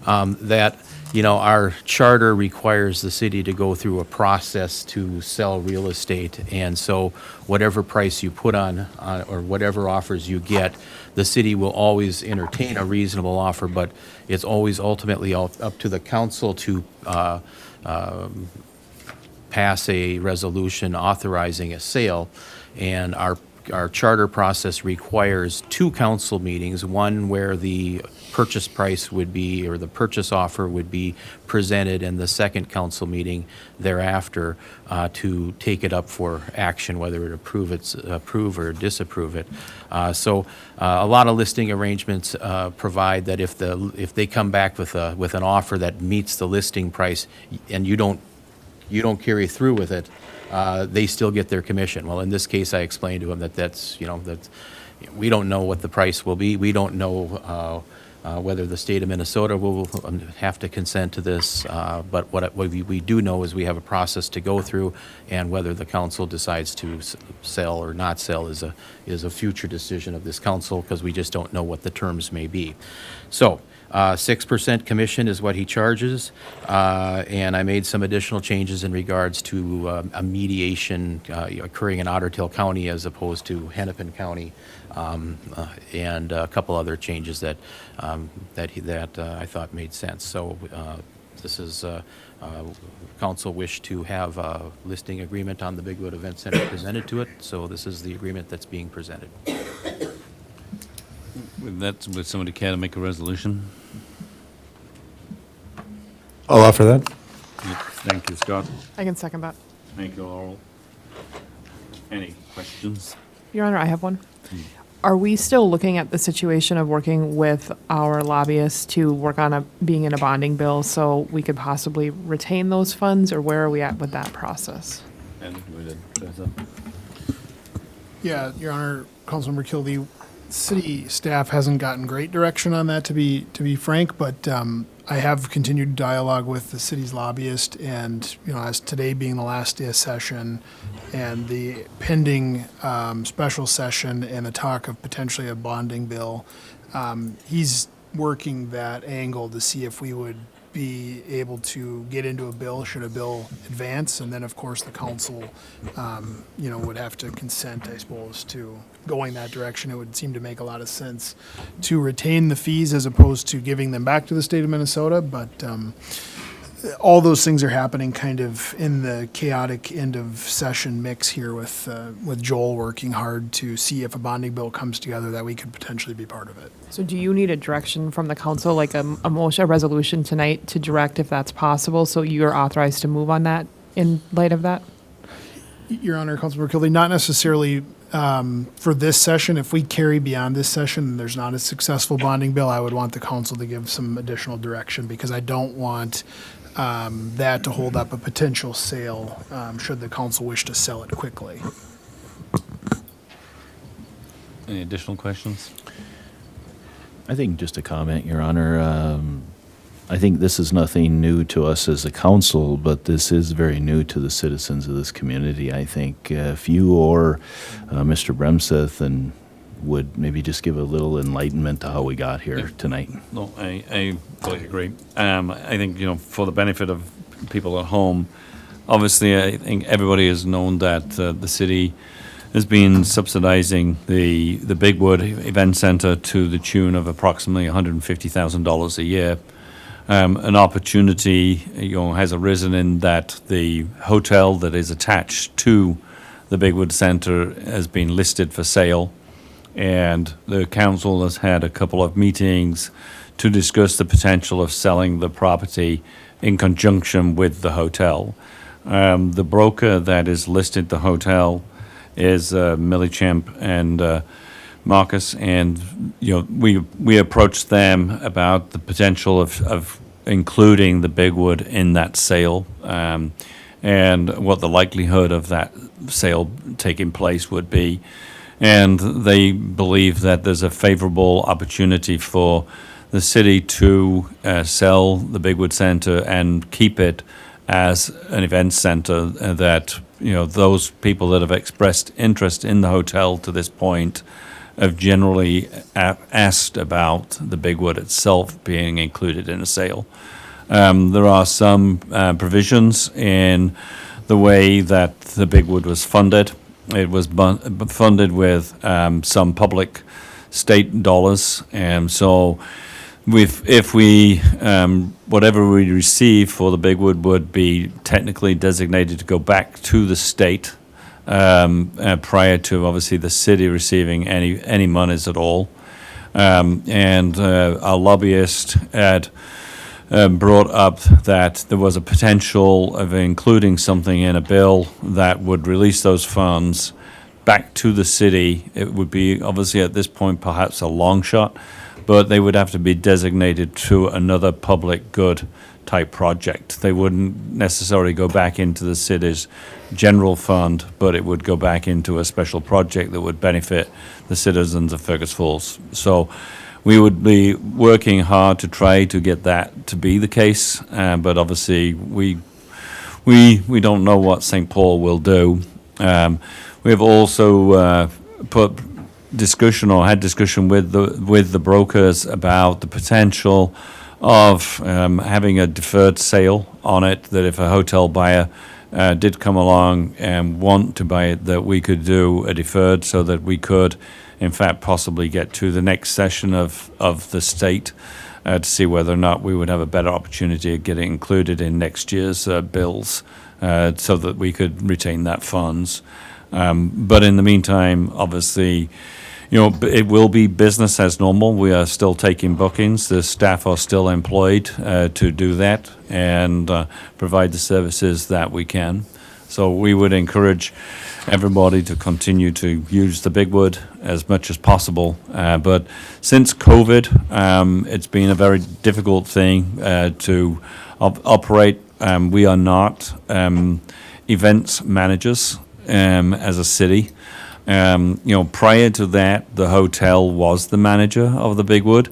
that our charter requires the city to go through a process to sell real estate, and so whatever price you put on or whatever offers you get, the city will always entertain a reasonable offer, but it's always ultimately up to the council to pass a resolution authorizing a sale, and our charter process requires 2 council meetings, one where the purchase price would be, or the purchase offer would be presented, and the second council meeting thereafter to take it up for action, whether it approve or disapprove it. So a lot of listing arrangements provide that if they come back with an offer that meets the listing price and you don't carry through with it, they still get their commission. Well, in this case, I explained to them that we don't know what the price will be. We don't know whether the state of Minnesota will have to consent to this. But what we do know is we have a process to go through, and whether the council decides to sell or not sell is a future decision of this council, because we just don't know what the terms may be. So 6% commission is what he charges, and I made some additional changes in regards to a mediation occurring in Otter Tail County as opposed to Hennepin County, and a couple other changes that I thought made sense. So this is council wish to have a listing agreement on the Bigwood Event Center presented to it, so this is the agreement that's being presented. With that, would somebody care to make a resolution? I'll offer that. Thank you, Scott. I can second that. Thank you, Laurel. Any questions? Your Honor, I have one. Are we still looking at the situation of working with our lobbyists to work on being in a bonding bill so we could possibly retain those funds, or where are we at with that process? And we did. That's it. Yeah, Your Honor, Councilmember Kilby, city staff hasn't gotten great direction on that, to be frank, but I have continued dialogue with the city's lobbyist, and as today being the last day of session, and the pending special session and the talk of potentially a bonding bill, he's working that angle to see if we would be able to get into a bill should a bill advance, and then of course the council would have to consent, I suppose, to going that direction. It would seem to make a lot of sense to retain the fees as opposed to giving them back to the state of Minnesota, but all those things are happening kind of in the chaotic end of session mix here with Joel working hard to see if a bonding bill comes together that we could potentially be part of it. So do you need a direction from the council, like a motion, a resolution tonight to direct if that's possible, so you're authorized to move on that in light of that? Your Honor, Councilmember Kilby, not necessarily for this session. If we carry beyond this session and there's not a successful bonding bill, I would want the council to give some additional direction, because I don't want that to hold up a potential sale should the council wish to sell it quickly. Any additional questions? I think just a comment, Your Honor. I think this is nothing new to us as a council, but this is very new to the citizens of this community. I think if you or Mr. Bremseth and would maybe just give a little enlightenment to how we got here tonight. No, I fully agree. I think, for the benefit of people at home, obviously I think everybody has known that the city has been subsidizing the Bigwood Event Center to the tune of approximately $150,000 a year. An opportunity, has arisen in that the hotel that is attached to the Bigwood Center has been listed for sale, and the council has had a couple of meetings to discuss the potential of selling the property in conjunction with the hotel. The broker that is listed the hotel is Millichamp and Marcus, and we approached them about the potential of including the Bigwood in that sale, and what the likelihood of that sale taking place would be. And they believe that there's a favorable opportunity for the city to sell the Bigwood Center and keep it as an event center, that those people that have expressed interest in the hotel to this point have generally asked about the Bigwood itself being included in a sale. There are some provisions in the way that the Bigwood was funded. It was funded with some public state dollars, and so if we whatever we receive for the Bigwood would be technically designated to go back to the state prior to obviously the city receiving any monies at all. And our lobbyist had brought up that there was a potential of including something in a bill that would release those funds back to the city. It would be obviously at this point perhaps a long shot, but they would have to be designated to another public good type project. They wouldn't necessarily go back into the city's general fund, but it would go back into a special project that would benefit the citizens of Fergus Falls. So we would be working hard to try to get that to be the case, but obviously we don't know what St. Paul will do. We have also put discussion or had discussion with the brokers about the potential of having a deferred sale on it, that if a hotel buyer did come along and want to buy it, that we could do a deferred so that we could, in fact, possibly get to the next session of the state to see whether or not we would have a better opportunity of getting included in next year's bills so that we could retain that funds. But in the meantime, obviously, it will be business as normal. We are still taking bookings. The staff are still employed to do that and provide the services that we can. So we would encourage everybody to continue to use the Big Wood as much as possible. But since COVID, it's been a very difficult thing to operate. We are not events managers as a city. Prior to that, the hotel was the manager of the Big Wood,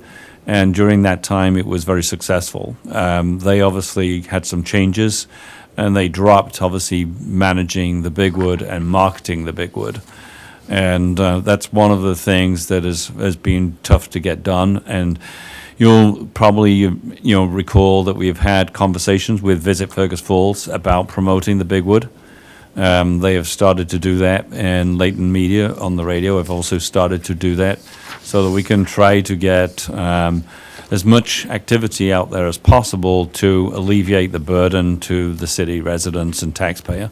and during that time, it was very successful. They obviously had some changes, and they dropped, obviously, managing the Big Wood and marketing the Big Wood. And that's one of the things that has been tough to get done. And you'll probably recall that we've had conversations with Visit Fergus Falls about promoting the Big Wood. They have started to do that, and Leighton Media on the radio have also started to do that, so that we can try to get as much activity out there as possible to alleviate the burden to the city residents and taxpayer.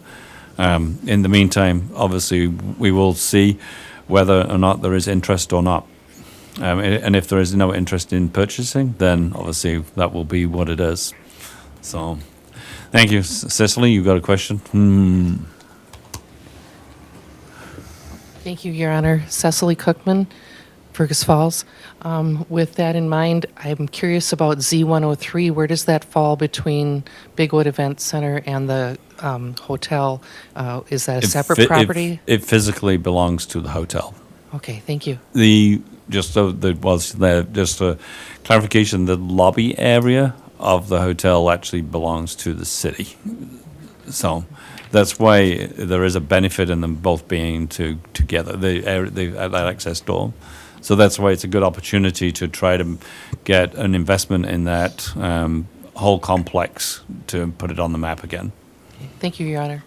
In the meantime, obviously, we will see whether or not there is interest or not. And if there is no interest in purchasing, then obviously that will be what it is. So, thank you. Cecily, you got a question? Thank you, Your Honor. Cecily Cookman, Fergus Falls. With that in mind, I'm curious about Z103. Where does that fall between Bigwood Event Center and the hotel? Is that a separate property? It physically belongs to the hotel. Okay, thank you. Just a clarification, the lobby area of the hotel actually belongs to the city. So that's why there is a benefit in them both being together, the access door. So that's why it's a good opportunity to try to get an investment in that whole complex to put it on the map again. Thank you, Your Honor.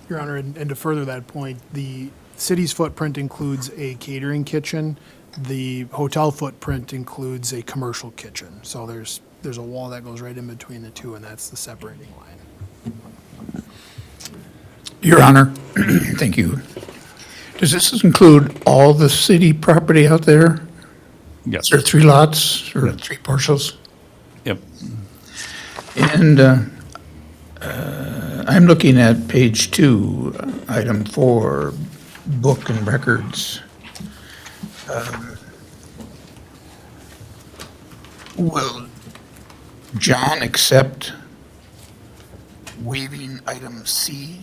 Your Honor, and to further that point, the city's footprint includes a catering kitchen. The hotel footprint includes a commercial kitchen. So there's a wall that goes right in between the two, and that's the separating line. Your Honor, thank you. Does this include all the city property out there? Yes. Is there 3 lots or 3 parcels? Yep. And I'm looking at page 2, item 4, book and records. Will John accept waiving item C,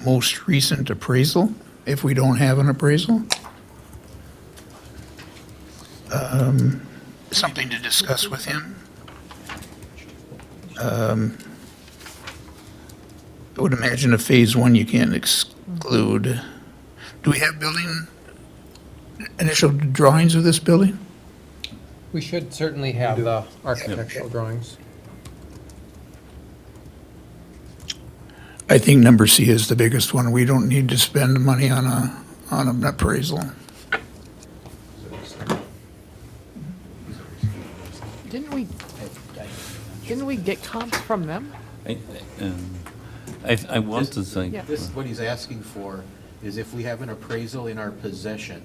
most recent appraisal, if we don't have an appraisal? Something to discuss with him. I would imagine a phase 1 you can't exclude. Do we have building, initial drawings of this building? We should certainly have the architectural drawings. I think number C is the biggest one. We don't need to spend money on an appraisal. Didn't we get comps from them? I want to say. Yeah. This, what he's asking for is if we have an appraisal in our possession,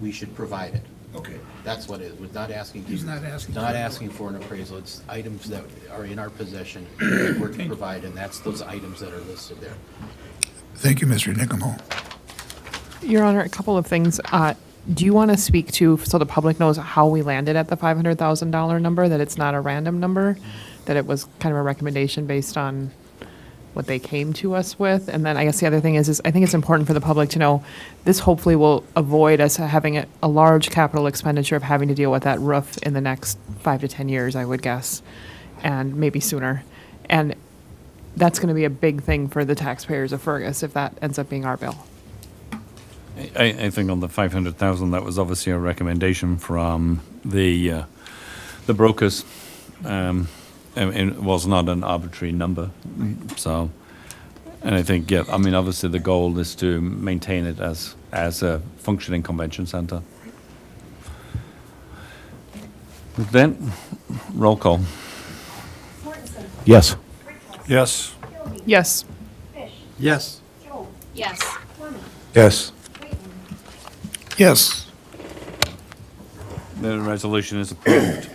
we should provide it. Okay. That's what it is. We're not asking. He's not asking Not for it. asking for an appraisal. It's items that are in our possession that we're to provide, and that's those items that are listed there. Thank you, Mr. Nicomo. Your Honor, a couple of things. Do you want to speak to, so the public knows how we landed at the $500,000 number, that it's not a random number, that it was kind of a recommendation based on what they came to us with? And then I guess the other thing is I think it's important for the public to know this hopefully will avoid us having a large capital expenditure of having to deal with that roof in the next 5 to 10 years, I would guess, and maybe sooner. And that's going to be a big thing for the taxpayers of Fergus if that ends up being our bill. I think on the 500,000, that was obviously a recommendation from the brokers. And it was not an arbitrary number. So, and I think, yeah, I mean, obviously the goal is to maintain it as a functioning convention center. Then, roll call. Yes. Yes. Yes. Yes. Yes. Yes. Yes. The resolution is approved.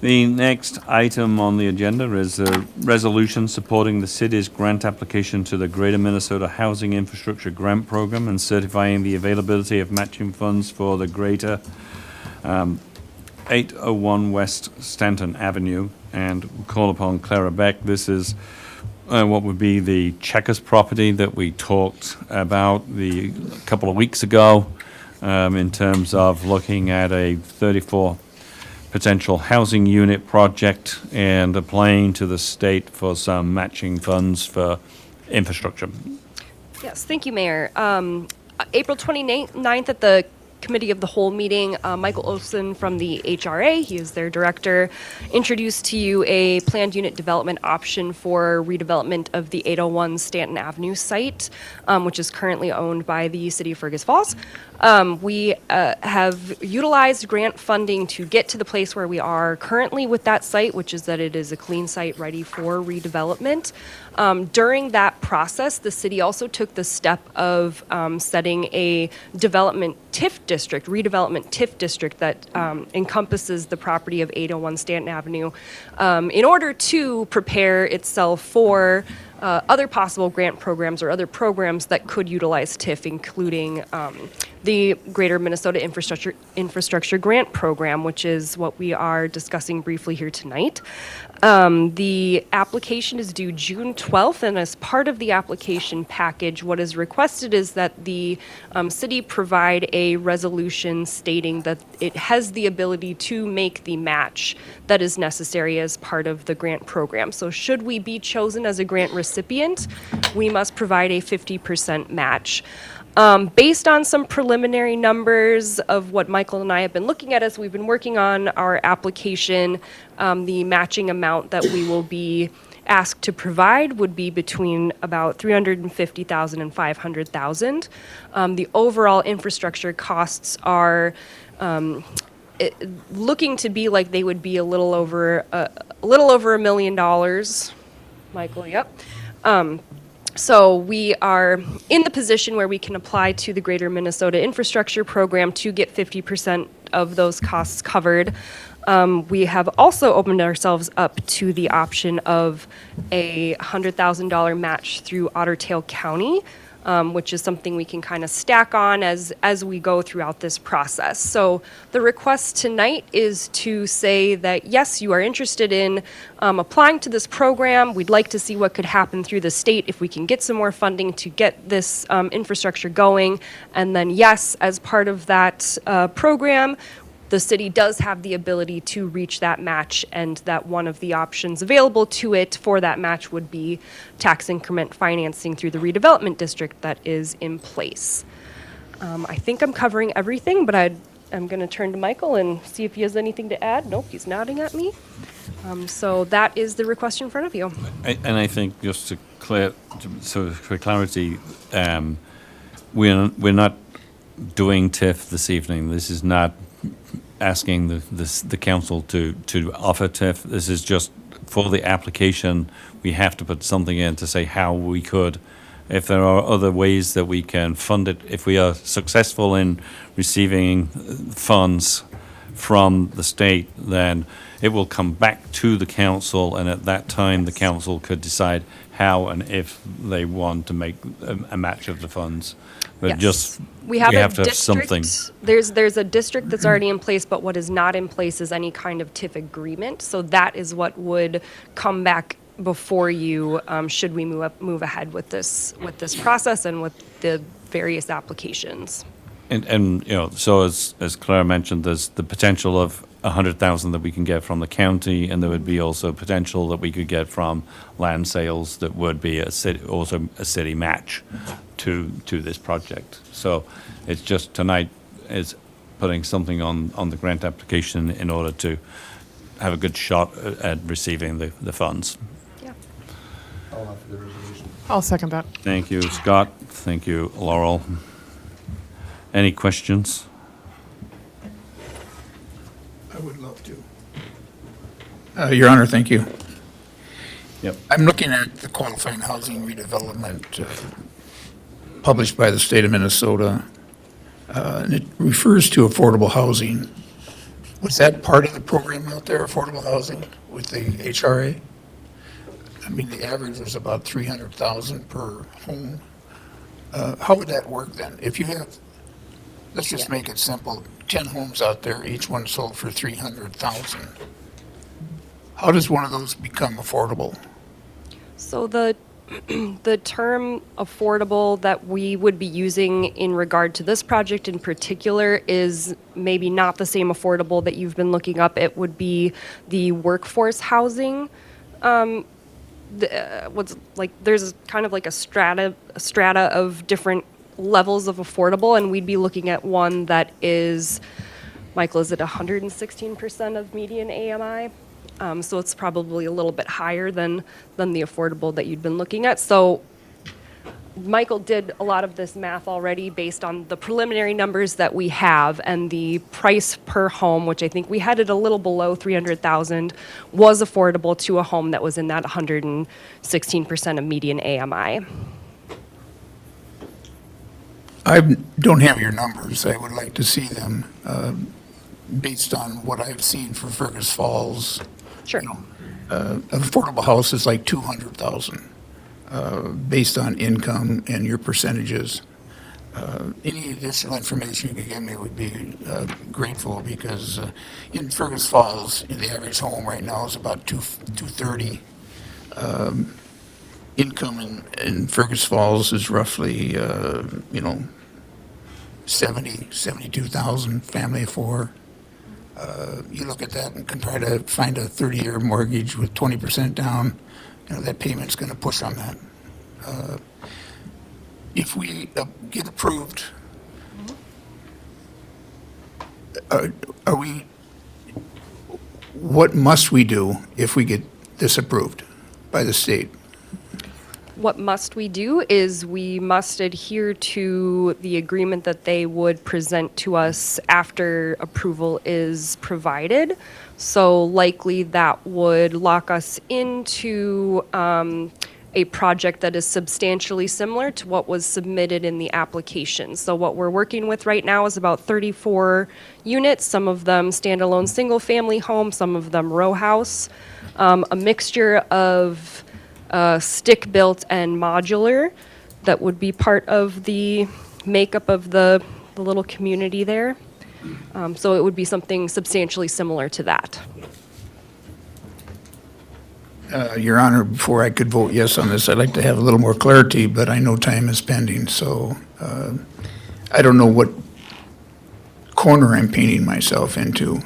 The next item on the agenda is a resolution supporting the city's grant application to the Greater Minnesota Housing Infrastructure Grant Program and certifying the availability of matching funds for the Greater 801 West Stanton Avenue, and call upon Clara Beck. This is what would be the Checkers property that we talked about a couple of weeks ago in terms of looking at a 34 potential housing unit project and applying to the state for some matching funds for infrastructure. Yes, thank you, Mayor. April 29th at the Committee of the Whole meeting, Michael Olson from the HRA, he is their director, introduced to you a planned unit development option for redevelopment of the 801 Stanton Avenue site, which is currently owned by the city of Fergus Falls. We have utilized grant funding to get to the place where we are currently with that site, which is that it is a clean site ready for redevelopment. During that process, the city also took the step of setting a development TIF district, redevelopment TIF district that encompasses the property of 801 Stanton Avenue in order to prepare itself for other possible grant programs or other programs that could utilize TIF, including the Greater Minnesota Infrastructure Grant Program, which is what we are discussing briefly here tonight. The application is due June 12th, and as part of the application package, what is requested is that the city provide a resolution stating that it has the ability to make the match that is necessary as part of the grant program. So should we be chosen as a grant recipient, we must provide a 50% match. Based on some preliminary numbers of what Michael and I have been looking at as we've been working on our application, the matching amount that we will be asked to provide would be between about $350,000 and $500,000. The overall infrastructure costs are looking to be like they would be a little over $1 million. Michael, yep. So we are in the position where we can apply to the Greater Minnesota Infrastructure Program to get 50% of those costs covered. We have also opened ourselves up to the option of a $100,000 match through Otter Tail County, which is something we can kind of stack on as we go throughout this process. So the request tonight is to say that, yes, you are interested in applying to this program. We'd like to see what could happen through the state if we can get some more funding to get this infrastructure going. And then, yes, as part of that program, the city does have the ability to reach that match, and that one of the options available to it for that match would be tax increment financing through the redevelopment district that is in place. I think I'm covering everything, but I'm going to turn to Michael and see if he has anything to add. Nope, he's nodding at me. So that is the request in front of you. And I think just to for clarity, we're not doing TIF this evening. This is not asking the council to offer TIF. This is just for the application. We have to put something in to say how we could, if there are other ways that we can fund it, if we are successful in receiving funds from the state, then it will come back to the council, and at that time the council could decide how and if they want to make a match of the funds. But Yes. we have to have district, something. There's a district that's already in place, but what is not in place is any kind of TIF agreement. So that is what would come back before you should we move ahead with this process and with the various applications. And so as Claire mentioned, there's the potential of 100,000 that we can get from the county, and there would be also potential that we could get from land sales that would be also a city match to this project. So it's just tonight is putting something on the grant application in order to have a good shot at receiving the funds. Yeah. I'll second that. Thank you, Scott. Thank you, Laurel. Any questions? I would love to. Your Honor, thank you. Yep. I'm looking at the qualifying housing redevelopment published by the state of Minnesota, and it refers to affordable housing. Was that part of the program out there, affordable housing, with the HRA? I mean, the average was about 300,000 per home. How would that work then? If you have, let's just make it simple, 10 homes out there, each one sold for 300,000. How does one of those become affordable? So the term affordable that we would be using in regard to this project in particular is maybe not the same affordable that you've been looking up. It would be the workforce housing. There's kind of like a strata of different levels of affordable, and we'd be looking at one that is, Michael, is it 116% of median AMI? So it's probably a little bit higher than the affordable that you'd been looking at. So Michael did a lot of this math already based on the preliminary numbers that we have, and the price per home, which I think we had it a little below 300,000, was affordable to a home that was in that 116% of median AMI. I don't have your numbers. I would like to see them based on what I've seen for Fergus Falls. Sure. An affordable house is like 200,000 based on income and your percentages. Any additional information you could give me would be grateful, because in Fergus Falls, the average home right now is about 230. Income in Fergus Falls is roughly, 72,000, family of four. You look at that and can try to find a 30-year mortgage with 20% down, that payment's going to push on that. If we get approved, what must we do if we get this approved by the state? What must we do is we must adhere to the agreement that they would present to us after approval is provided. So likely that would lock us into a project that is substantially similar to what was submitted in the application. So what we're working with right now is about 34 units, some of them standalone single-family homes, some of them row house, a mixture of stick-built and modular that would be part of the makeup of the little community there. So it would be something substantially similar to that. Your Honor, before I could vote yes on this, I'd like to have a little more clarity, but I know time is pending, so I don't know what corner I'm painting myself into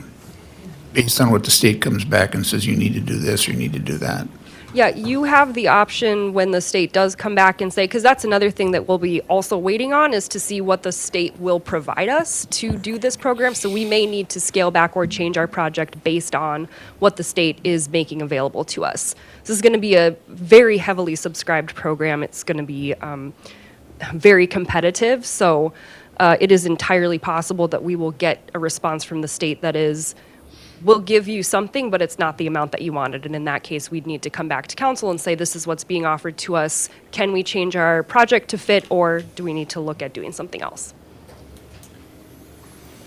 based on what the state comes back and says you need to do this or you need to do that. Yeah, you have the option when the state does come back and say, because that's another thing that we'll be also waiting on, is to see what the state will provide us to do this program. So we may need to scale back or change our project based on what the state is making available to us. This is going to be a very heavily subscribed program. It's going to be very competitive. So it is entirely possible that we will get a response from the state that is, we'll give you something, but it's not the amount that you wanted. And in that case, we'd need to come back to council and say, this is what's being offered to us. Can we change our project to fit, or do we need to look at doing something else?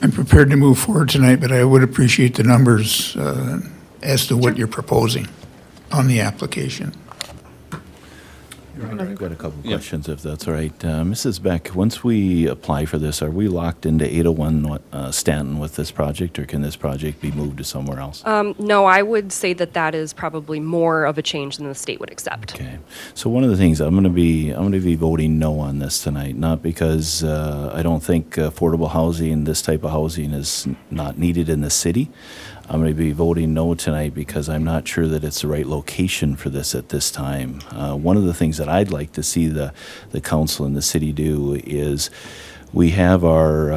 I'm prepared to move forward tonight, but I would appreciate the numbers as to what you're proposing on the application. I've got a couple questions, if that's all right. Mrs. Beck, once we apply for this, are we locked into 801 Stanton with this project, or can this project be moved to somewhere else? No, I would say that that is probably more of a change than the state would accept. Okay. So one of the things I'm going to be voting no on this tonight, not because I don't think affordable housing, this type of housing, is not needed in the city. I'm going to be voting no tonight because I'm not sure that it's the right location for this at this time. One of the things that I'd like to see the council and the city do is we have our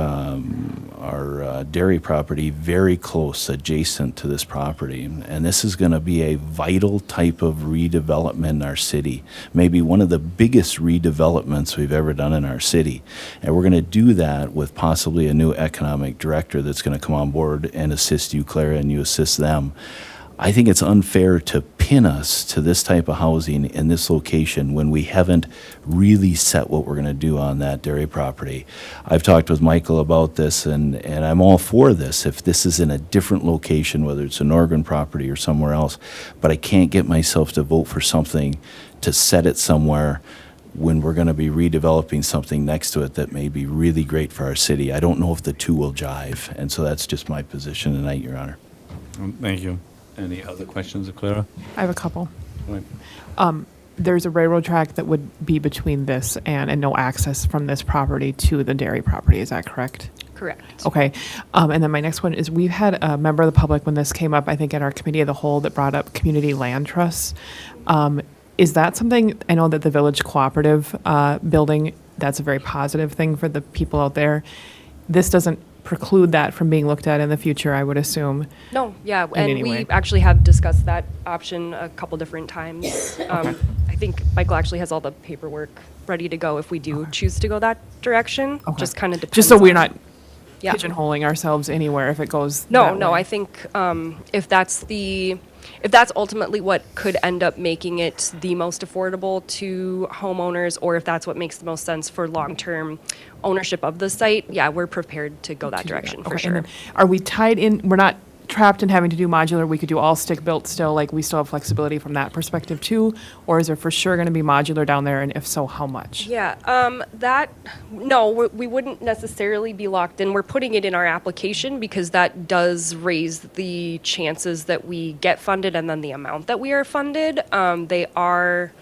dairy property very close, adjacent to this property, and this is going to be a vital type of redevelopment in our city, maybe one of the biggest redevelopments we've ever done in our city. And we're going to do that with possibly a new economic director that's going to come on board and assist you, Clara, and you assist them. I think it's unfair to pin us to this type of housing in this location when we haven't really set what we're going to do on that dairy property. I've talked with Michael about this, and I'm all for this if this is in a different location, whether it's an Oregon property or somewhere else, but I can't get myself to vote for something to set it somewhere when we're going to be redeveloping something next to it that may be really great for our city. I don't know if the two will jive, and so that's just my position tonight, Your Honor. Thank you. Any other questions of Clara? I have a couple. Right. There's a railroad track that would be between this and no access from this property to the dairy property. Is that correct? Correct. Okay. And then my next one is we've had a member of the public when this came up, I think at our committee of the whole, that brought up community land trusts. Is that something, I know that the Village Cooperative building, that's a very positive thing for the people out there. This doesn't preclude that from being looked at in the future, I would assume. No, yeah, in and any we way. actually have discussed that option a couple different times. I think Michael actually has all the paperwork ready to go if we do choose to go that direction. Okay. Just kind of depends. Just so we're on- not Yeah. pigeonholing ourselves anywhere if it goes No, that no, way. I think if that's ultimately what could end up making it the most affordable to homeowners, or if that's what makes the most sense for long-term ownership of the site, yeah, we're prepared to go that direction for Okay, sure. and then are we tied in, we're not trapped in having to do modular, we could do all stick-built still, like we still have flexibility from that perspective too? Or is there for sure going to be modular down there, and if so, how much? Yeah, we wouldn't necessarily be locked in. We're putting it in our application because that does raise the chances that we get funded and then the amount that we are funded. They are,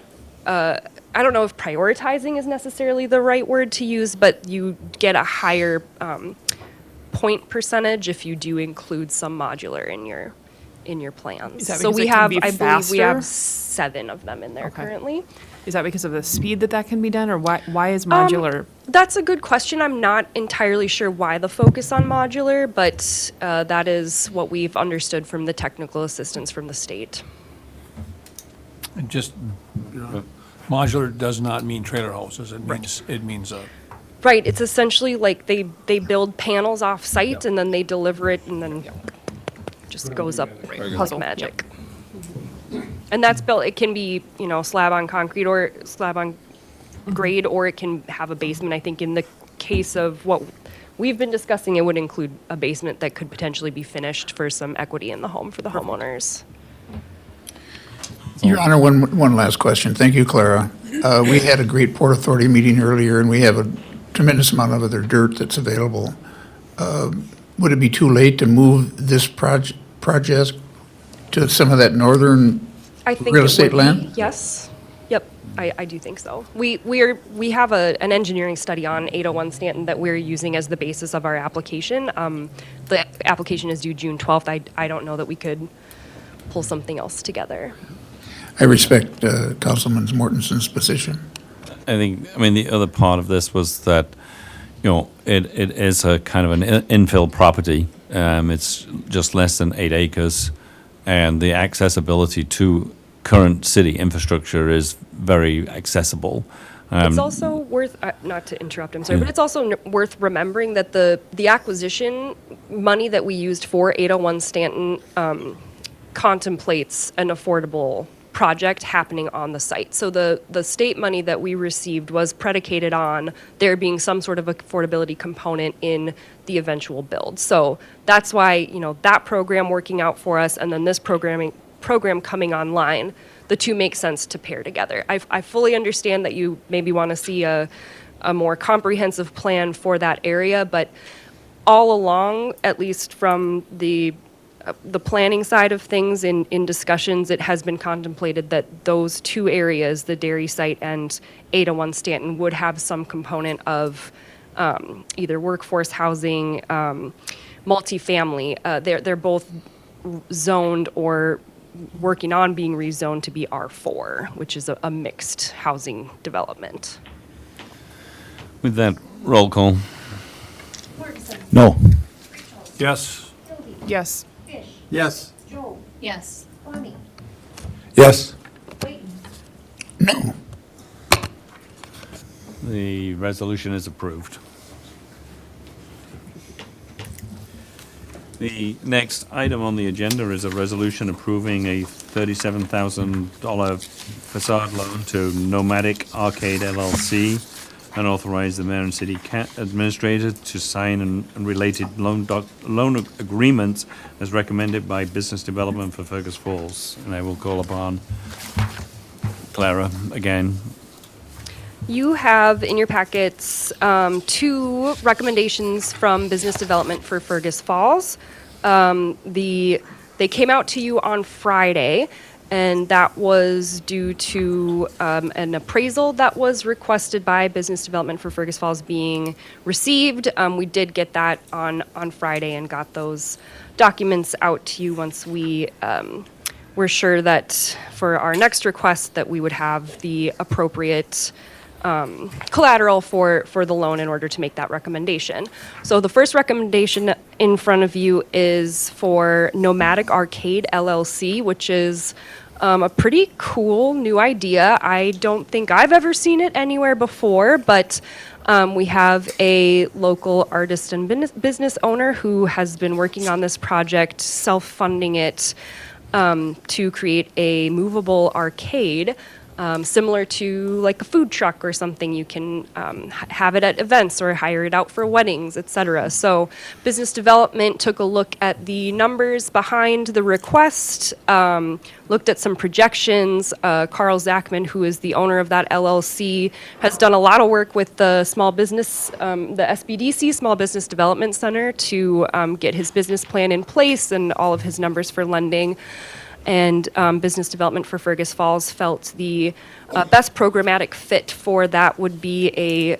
I don't know if prioritizing is necessarily the right word to use, but you get a higher point percentage if you do include some modular in your plans. Is that So because we it can have, be I believe we faster? have 7 of them in there Okay. currently. Is that because of the speed that can be done, or why is modular? That's a good question. I'm not entirely sure why the focus on modular, but that is what we've understood from the technical assistance from the state. And just, modular does not mean trailer houses. It means Right, it's essentially like they build panels off-site and then they deliver it and then just goes up like Puzzle, magic. And that's built, it can be, slab on concrete or slab on grade, or it can have a basement. I think in the case of what we've been discussing, it would include a basement that could potentially be finished for some equity in the home for the homeowners. Your Honor, one last question. Thank you, Clara. We had a great Port Authority meeting earlier, and we have a tremendous amount of other dirt that's available. Would it be too late to move this project to some of that northern I think real it estate would be, land? yes. Yep, I do think so. We have an engineering study on 801 Stanton that we're using as the basis of our application. The application is due June 12th. I don't know that we could pull something else together. I respect Councilman Mortensen's position. I mean, the other part of this was that, it is a kind of an infill property. It's just less than 8 acres, and the accessibility to current city infrastructure is very accessible. It's also worth, not to interrupt, I'm sorry, but it's also worth remembering that the acquisition money that we used for 801 Stanton contemplates an affordable project happening on the site. So the state money that we received was predicated on there being some sort of affordability component in the eventual build. So that's why, that program working out for us and then this program coming online, the two make sense to pair together. I fully understand that you maybe want to see a more comprehensive plan for that area, but all along, at least from the planning side of things in discussions, it has been contemplated that those two areas, the dairy site and 801 Stanton, would have some component of either workforce housing, multifamily. They're both zoned or working on being rezoned to be R4, which is a mixed housing development. With that, roll call. No. Yes. Yes. Yes. Yes. Yes. No. The resolution is approved. The next item on the agenda is a resolution approving a $37,000 facade loan to Nomadic Arcade LLC and authorize the mayor and city administrator to sign and related loan agreements as recommended by Business Development for Fergus Falls. And I will call upon Clara again. You have in your packets 2 recommendations from Business Development for Fergus Falls. They came out to you on Friday, and that was due to an appraisal that was requested by Business Development for Fergus Falls being received. We did get that on Friday and got those documents out to you once we were sure that for our next request that we would have the appropriate collateral for the loan in order to make that recommendation. So the first recommendation in front of you is for Nomadic Arcade LLC, which is a pretty cool new idea. I don't think I've ever seen it anywhere before, but we have a local artist and business owner who has been working on this project, self-funding it to create a movable arcade. Similar to like a food truck or something. You can have it at events or hire it out for weddings, etc. So business development took a look at the numbers behind the request, looked at some projections. Carl Zachman, who is the owner of that LLC, has done a lot of work with the small business, the SBDC, Small Business Development Center, to get his business plan in place and all of his numbers for lending. And Business Development for Fergus Falls felt the best programmatic fit for that would be a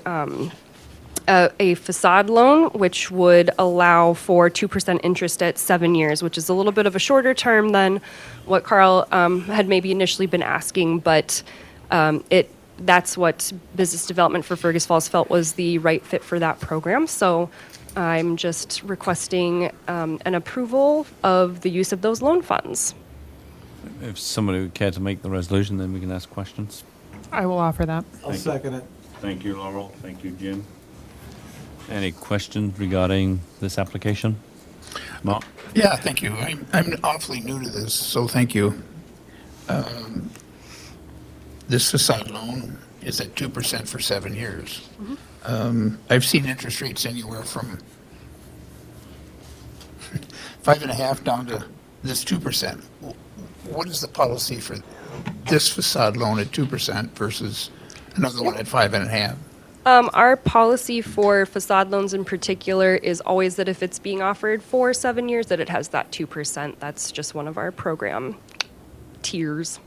facade loan, which would allow for 2% interest at 7 years, which is a little bit of a shorter term than what Carl had maybe initially been asking, but that's what Business Development for Fergus Falls felt was the right fit for that program. So I'm just requesting an approval of the use of those loan funds. If somebody would care to make the resolution, then we can ask questions. I will offer that. I'll second it. Thank you, Laurel. Thank you, Jim. Any questions regarding this application? Mark? Yeah, thank you. I'm awfully new to this, so thank you. This facade loan is at 2% for 7 years. I've seen interest rates anywhere from 5.5 down to this 2%. What is the policy for this facade loan at 2% versus another one at 5.5? Our policy for facade loans in particular is always that if it's being offered for 7 years, that it has that 2%. That's just one of our program tiers.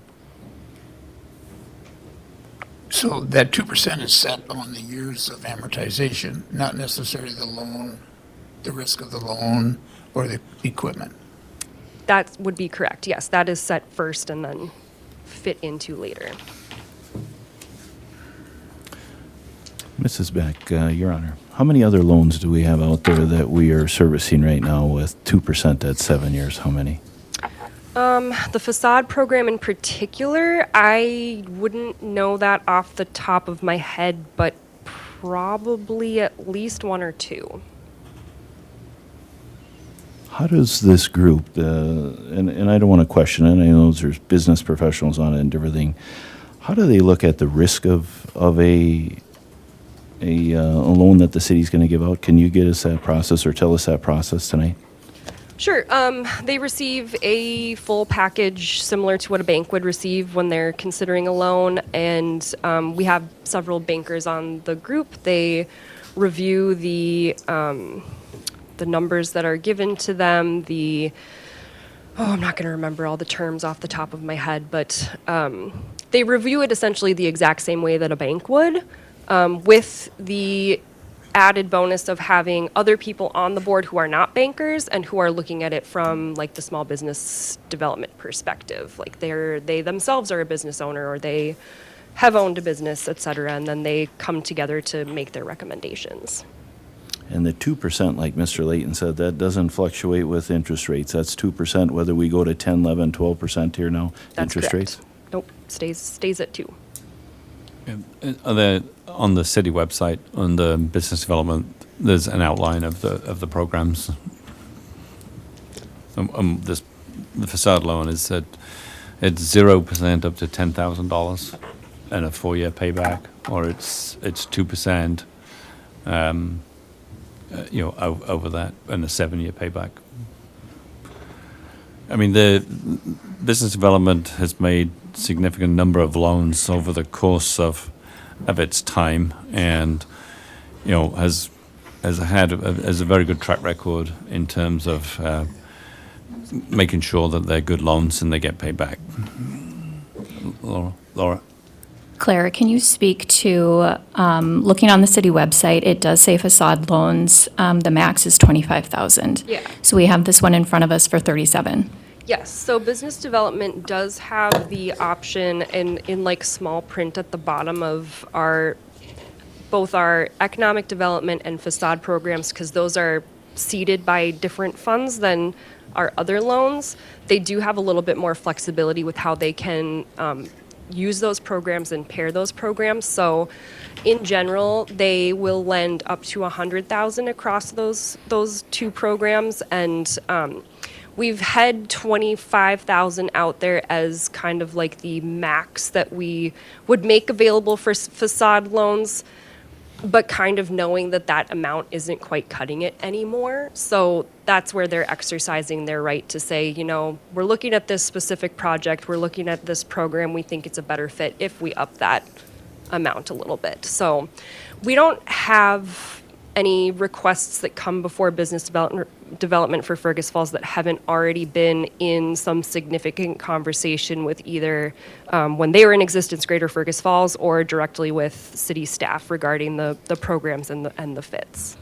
So that 2% is set on the years of amortization, not necessarily the loan, the risk of the loan, or the equipment. That would be correct. Yes, that is set first and then fit into later. Mrs. Beck, Your Honor, how many other loans do we have out there that we are servicing right now with 2% at 7 years? How many? The facade program in particular, I wouldn't know that off the top of my head, but probably at least 1 or 2. How does this group, and I don't want to question it, I know there's business professionals on it and everything, how do they look at the risk of a loan that the city's going to give out? Can you get us that process or tell us that process tonight? Sure. They receive a full package similar to what a bank would receive when they're considering a loan, and we have several bankers on the group. They review the numbers that are given to them, I'm not going to remember all the terms off the top of my head, but they review it essentially the exact same way that a bank would, with the added bonus of having other people on the board who are not bankers and who are looking at it from like the small business development perspective. Like they themselves are a business owner, or they have owned a business, et cetera, and then they come together to make their recommendations. And the 2%, like Mr. Layton said, that doesn't fluctuate with interest rates. That's 2%, whether we go to 10, 11, 12% here now, That's interest correct. rates? Nope, stays at 2. Are there, on the city website, under business development, there's an outline of the programs. The facade loan is at it's 0% up to $10,000 and a 4-year payback, or it's 2%, over that, and a 7-year payback. I mean, the business development has made significant number of loans over the course of its time, and has a very good track record in terms of making sure that they're good loans and they get paid back. Laura? Clara, can you speak to, looking on the city website, it does say facade loans, the max is 25,000. Yeah. So we have this one in front of us for 37. Yes, so business development does have the option in like small print at the bottom of both our economic development and facade programs, because those are seeded by different funds than our other loans. They do have a little bit more flexibility with how they can use those programs and pair those programs. So in general, they will lend up to $100,000 across those two programs, and we've had $25,000 out there as kind of like the max that we would make available for facade loans, but kind of knowing that amount isn't quite cutting it anymore. So that's where they're exercising their right to say, we're looking at this specific project, we're looking at this program, we think it's a better fit if we up that amount a little bit. So we don't have any requests that come before business development for Fergus Falls that haven't already been in some significant conversation with either when they were in existence, Greater Fergus Falls, or directly with city staff regarding the programs and the fits.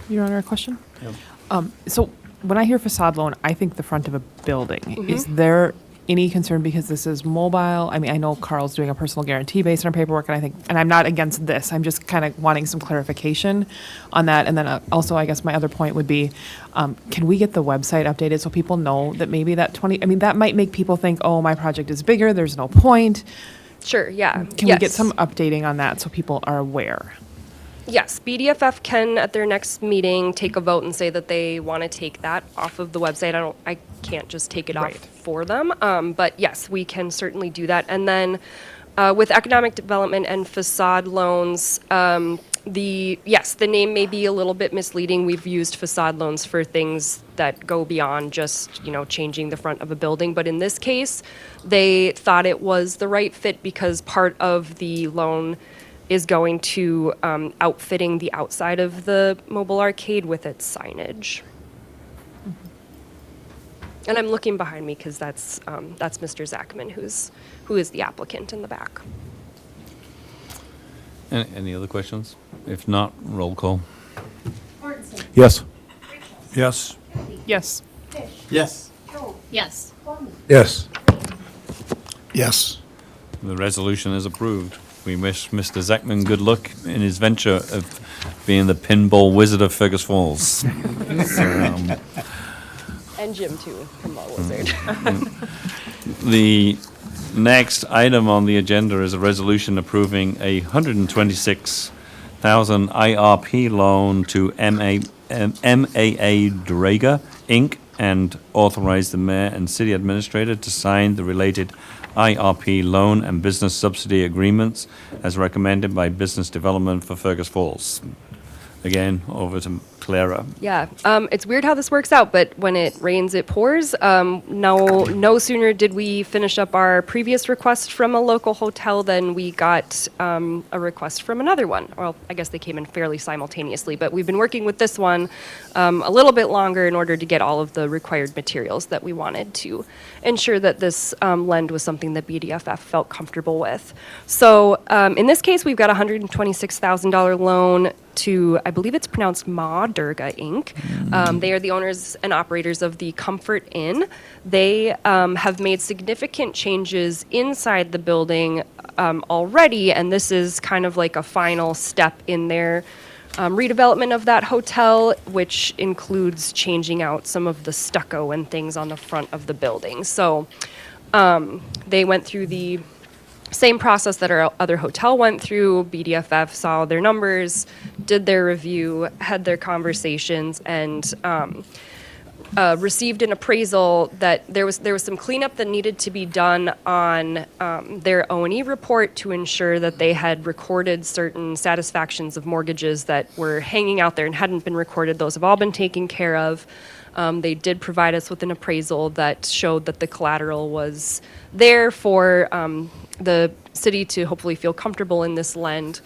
Your Honor, a question? So when I hear facade loan, I think the front of a building. Mhm. Is there any concern because this is mobile? I mean, I know Carl's doing a personal guarantee based on paperwork, and I'm not against this. I'm just kind of wanting some clarification on that. And then also, I guess my other point would be, can we get the website updated so people know that maybe that might make people think, oh, my project is bigger, there's no point. Sure, yeah. Can we get some updating on that so people are aware? Yes, BDFF can at their next meeting take a vote and say that they want to take that off of the website. I can't just take it off for them, but yes, we can certainly do that. And then with economic development and facade loans, the name may be a little bit misleading. We've used facade loans for things that go beyond just changing the front of a building, but in this case, they thought it was the right fit because part of the loan is going to outfitting the outside of the mobile arcade with its signage. And I'm looking behind me because that's Mr. Zachman, who is the applicant in the back. Any other questions? If not, roll call. Yes. Yes. Yes. Yes. Yes. Yes. Yes. The resolution is approved. We wish Mr. Zachman good luck in his venture of being the pinball wizard of Fergus Falls. So, And Jim, too, pinball wizard. the next item on the agenda is a resolution approving a $126,000 IRP loan to MAA Drager, Inc., and authorize the mayor and city administrator to sign the related IRP loan and business subsidy agreements as recommended by Business Development for Fergus Falls. Again, over to Clara. Yeah, it's weird how this works out, but when it rains, it pours. No sooner did we finish up our previous request from a local hotel than we got a request from another one. Well, I guess they came in fairly simultaneously, but we've been working with this one a little bit longer in order to get all of the required materials that we wanted to ensure that this lend was something that BDFF felt comfortable with. So in this case, we've got a $126,000 loan to, I believe it's pronounced Ma Durga Inc. They are the owners and operators of the Comfort Inn. They have made significant changes inside the building already, and this is kind of like a final step in their redevelopment of that hotel, which includes changing out some of the stucco and things on the front of the building. So they went through the same process that our other hotel went through. BDFF saw their numbers, did their review, had their conversations, and received an appraisal that there was some cleanup that needed to be done on their O&E report to ensure that they had recorded certain satisfactions of mortgages that were hanging out there and hadn't been recorded. Those have all been taken care of. They did provide us with an appraisal that showed that the collateral was there for the city to hopefully feel comfortable in this lend.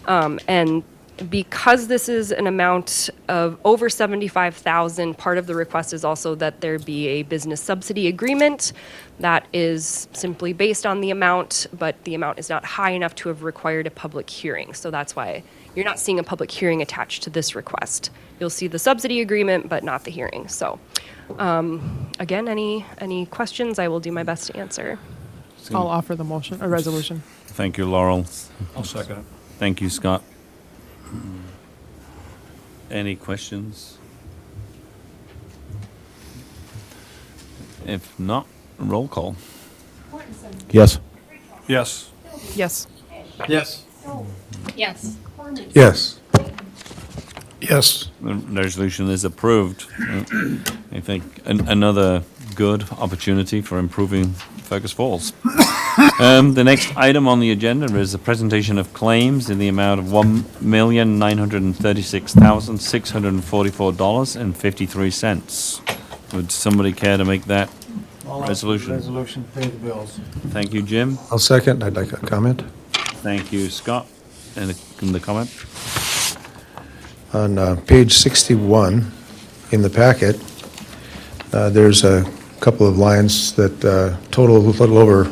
And because this is an amount of over $75,000, part of the request is also that there be a business subsidy agreement that is simply based on the amount, but the amount is not high enough to have required a public hearing. So that's why you're not seeing a public hearing attached to this request. You'll see the subsidy agreement, but not the hearing. So again, any questions, I will do my best to answer. I'll offer the motion, a resolution. Thank you, Laurel. I'll second it. Thank you, Scott. Any questions? If not, roll call. Yes. Yes. Yes. Yes. Yes. Yes. Yes. The resolution is approved. I think another good opportunity for improving Fergus Falls. The next item on the agenda is the presentation of claims in the amount of $1,936,644.53. Would somebody care to make that resolution? Resolution, pay the bills. Thank you, Jim. I'll second. I'd like a comment. Thank you, Scott. And the comment? On page 61 in the packet, there's a couple of lines that total a little over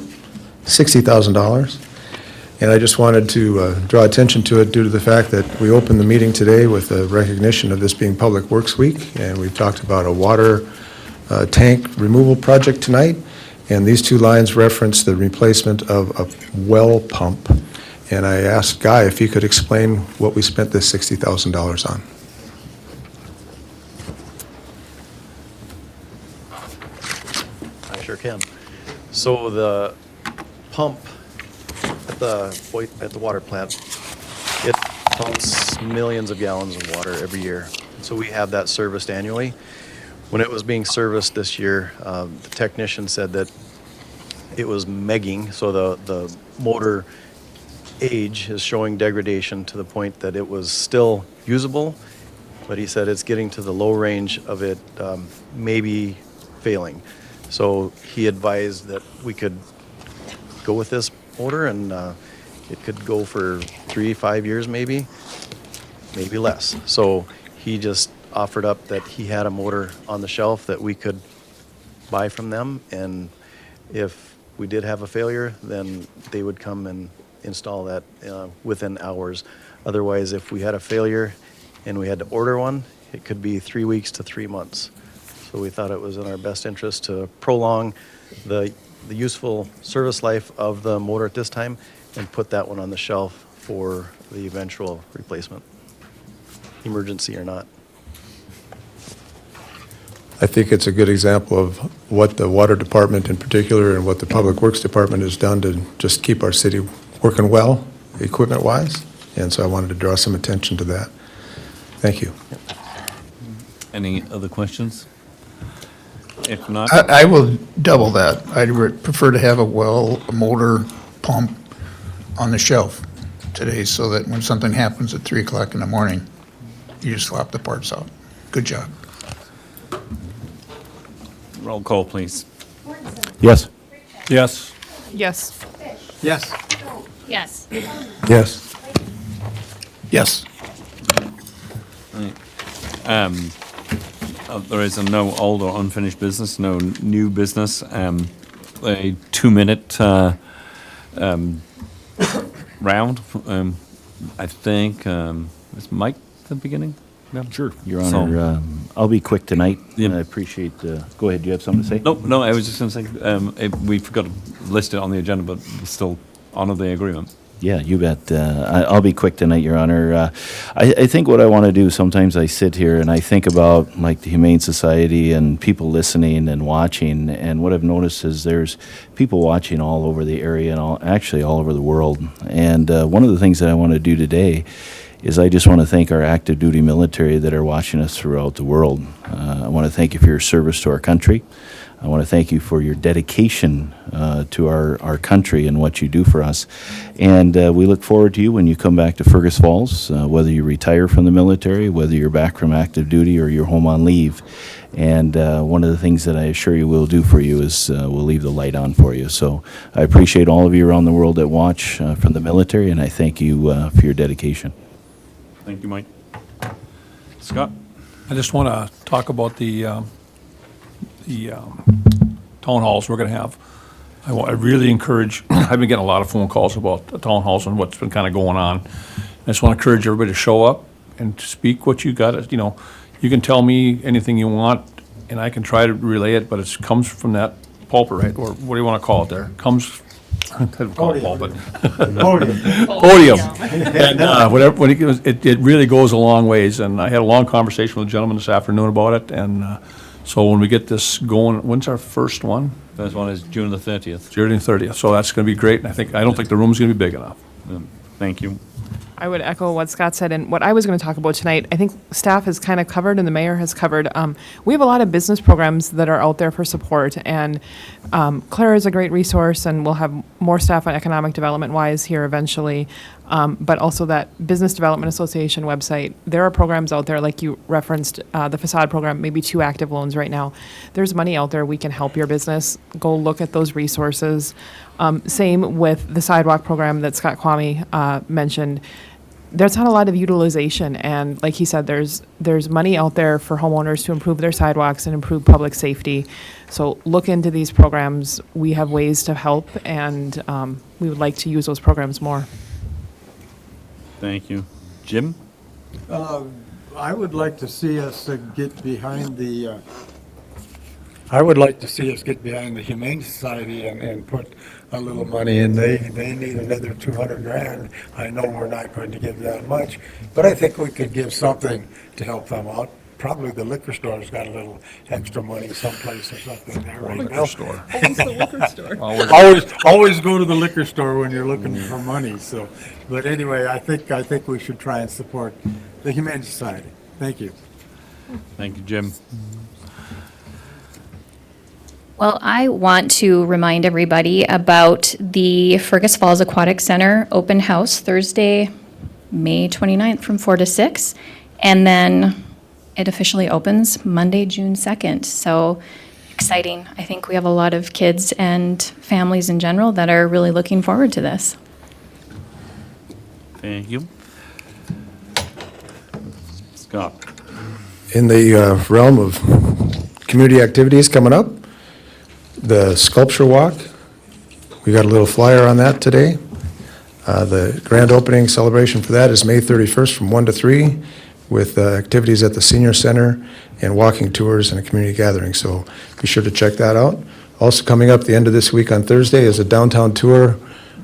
$60,000. And I just wanted to draw attention to it due to the fact that we opened the meeting today with a recognition of this being Public Works Week, and we've talked about a water tank removal project tonight, and these two lines reference the replacement of a well pump. And I asked Guy if he could explain what we spent this $60,000 on. I sure can. So the pump at the water plant, it pumps millions of gallons of water every year. So we have that serviced annually. When it was being serviced this year, the technician said that it was megging, so the motor age is showing degradation to the point that it was still usable, but he said it's getting to the low range of it maybe failing. So he advised that we could go with this motor, and it could go for 3-5 years maybe less. So he just offered up that he had a motor on the shelf that we could buy from them, and if we did have a failure, then they would come and install that within hours. Otherwise, if we had a failure and we had to order one, it could be 3 weeks to 3 months. So we thought it was in our best interest to prolong the useful service life of the motor at this time and put that one on the shelf for the eventual replacement, emergency or not. I think it's a good example of what the water department in particular and what the public works department has done to just keep our city working well, equipment-wise. And so I wanted to draw some attention to that. Thank you. Any other questions? If not, I will double that. I'd prefer to have a motor pump on the shelf today so that when something happens at 3 o'clock in the morning, You just swap the parts out. Good job. Roll call, please. Yes. Yes. Yes. Yes. Yes. Yes. Yes. There is no old or unfinished business, no new business. A 2-minute round. I think, is Mike at the beginning? Yeah. Sure. Your Honor, I'll be quick tonight. Yeah. I appreciate, go ahead, do you have something to say? No, I was just going to say, we forgot to list it on the agenda, but we'll still honor the agreement. Yeah, you bet. I'll be quick tonight, Your Honor. I think what I want to do, sometimes I sit here and I think about like the Humane Society and people listening and watching, and what I've noticed is there's people watching all over the area and actually all over the world. And one of the things that I want to do today is I just want to thank our active duty military that are watching us throughout the world. I want to thank you for your service to our country. I want to thank you for your dedication to our country and what you do for us. And we look forward to you when you come back to Fergus Falls, whether you retire from the military, whether you're back from active duty or you're home on leave. And one of the things that I assure you we'll do for you is we'll leave the light on for you. So I appreciate all of you around the world that watch from the military, and I thank you for your dedication. Thank you, Mike. Scott? I just want to talk about the town halls we're going to have. I really encourage, I've been getting a lot of phone calls about the town halls and what's been kind of going on. I just want to encourage everybody to show up and to speak what you got. You can tell me anything you want, and I can try to relay it, but it comes from that pulpit, right? Or what do you want to call it there? Comes, I don't call it pulpit. Podium. And whatever, it really goes a long ways. And I had a long conversation with a gentleman this afternoon about it, and so when we get this going, when's our first one? First one is June the 30th. June the 30th. So that's going to be great, and I don't think the room's going to be big enough. Thank you. I would echo what Scott said, and what I was going to talk about tonight, I think staff has kind of covered and the mayor has covered. We have a lot of business programs that are out there for support, and Clara is a great resource, and we'll have more staff on economic development-wise here eventually, but also that Business Development Association website. There are programs out there, like you referenced, the facade program, maybe 2 active loans right now. There's money out there. We can help your business. Go look at those resources. Same with the sidewalk program that Scott Kwame mentioned. There's not a lot of utilization, and like he said, there's money out there for homeowners to improve their sidewalks and improve public safety. So look into these programs. We have ways to help, and we would like to use those programs more. Thank you. Jim? I would like to see us get behind the I would like to see us get behind the Humane Society and put a little money in. They need another 200 grand. I know we're not going to give that much, but I think we could give something to help them out. Probably the liquor store's got a little extra money someplace or something there right now. Store. Always the liquor store. Always go to the liquor store when you're looking for money. So, but anyway, I think we should try and support the Humane Society. Thank you. Thank you, Jim. Well, I want to remind everybody about the Fergus Falls Aquatic Center open house Thursday, May 29th from 4 to 6. And then it officially opens Monday, June 2nd. So exciting. I think we have a lot of kids and families in general that are really looking forward to this. Thank you. Scott? In the realm of community activities coming up, the sculpture walk, we got a little flyer on that today. The grand opening celebration for that is May 31st from 1 to 3 with activities at the senior center and walking tours and a community gathering. So be sure to check that out. Also coming up the end of this week on Thursday is a downtown tour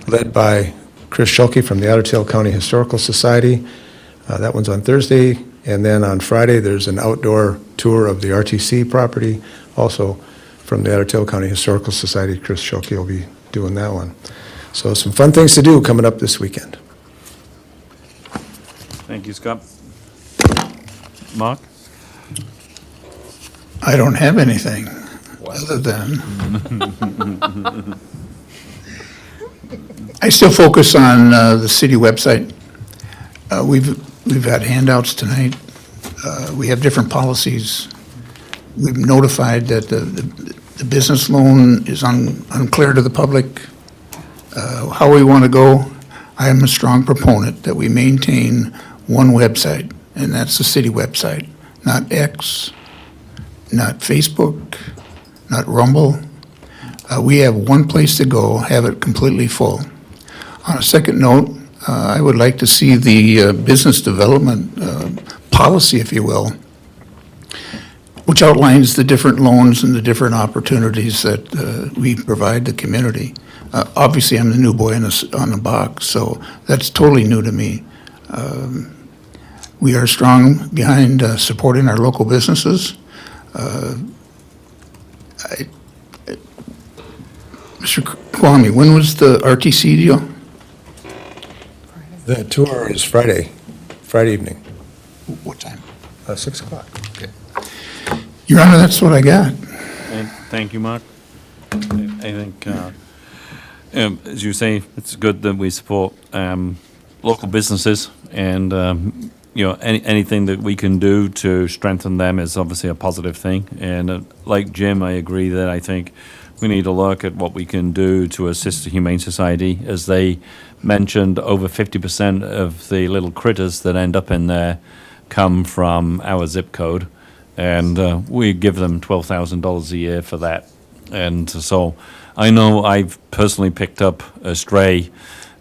led by Chris Schulke from the Ottertail County Historical Society. That one's on Thursday. And then on Friday, there's an outdoor tour of the RTC property, also from the Ottertail County Historical Society. Chris Schulke will be doing that one. So some fun things to do coming up this weekend. Thank you, Scott. Mark? I don't have anything other than I still focus on the city website. We've had handouts tonight We have different policies. We've notified that the business loan is unclear to the public. How we want to go, I am a strong proponent that we maintain one website, and that's the city website, not X, not Facebook, not Rumble. We have one place to go, have it completely full. On a second note, I would like to see the business development policy, if you will, which outlines the different loans and the different opportunities that we provide the community. Obviously, I'm the new boy on the box, so that's totally new to me. We are strong behind supporting our local businesses. Mr. Kwame, when was the RTC deal? The tour is Friday evening, What time? 6 o'clock. Okay. Your Honor, that's what I got. Thank you, Mark. I think, as you say, it's good that we support local businesses, and anything that we can do to strengthen them is obviously a positive thing. And like Jim, I agree that I think we need to look at what we can do to assist the Humane Society. As they mentioned, over 50% of the little critters that end up in there come from our zip code, and we give them $12,000 a year for that. And so I know I've personally picked up a stray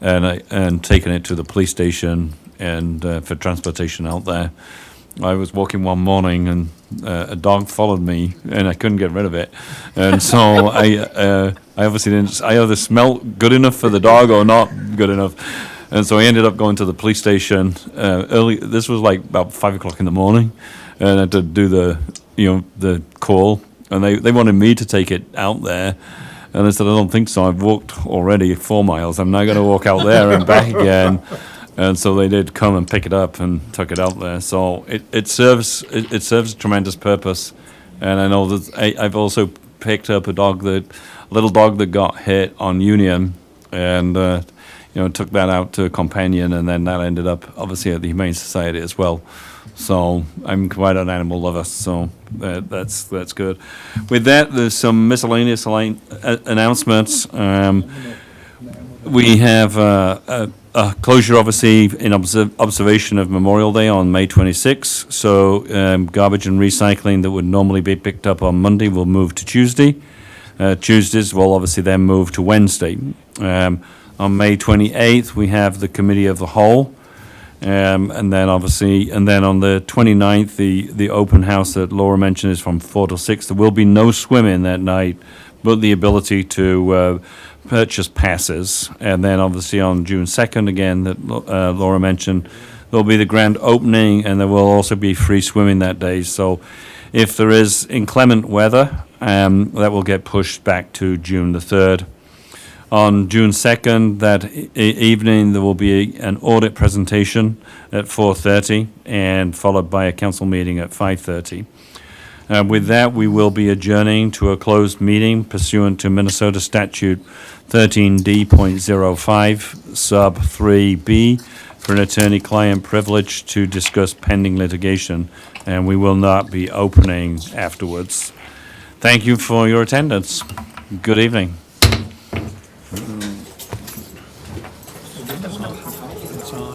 and taken it to the police station and for transportation out there. I was walking one morning and a dog followed me and I couldn't get rid of it. And so I obviously didn't, I either smelled good enough for the dog or not good enough. And so I ended up going to the police station early. This was like about 5 o'clock in the morning, and I had to do the call. And they wanted me to take it out there. And I said, I don't think so. I've walked already 4 miles. I'm not going to walk out there and back again. And so they did come and pick it up and took it out there. So it serves a tremendous purpose. And I know that I've also picked up a little dog that got hit on Union, and took that out to a companion, and then that ended up obviously at the Humane Society as well. So I'm quite an animal lover, so that's good. With that, there's some miscellaneous announcements. We have a closure, obviously, in observation of Memorial Day on May 26th. So garbage and recycling that would normally be picked up on Monday will move to Tuesday. Tuesdays will obviously then move to Wednesday. On May 28th, we have the Committee of the Whole. And then on the 29th, the open house that Laura mentioned is from 4 to 6. There will be no swimming that night, but the ability to purchase passes. And then obviously on June 2nd, again, that Laura mentioned, there'll be the grand opening, and there will also be free swimming that day. So if there is inclement weather, that will get pushed back to June the 3rd. On June 2nd, that evening, there will be an audit presentation at 4:30 and followed by a council meeting at 5:30. With that, we will be adjourning to a closed meeting pursuant to Minnesota Statute 13D.05, sub 3B, for an attorney-client privilege to discuss pending litigation, and we will not be opening afterwards. Thank you for your attendance. Good evening.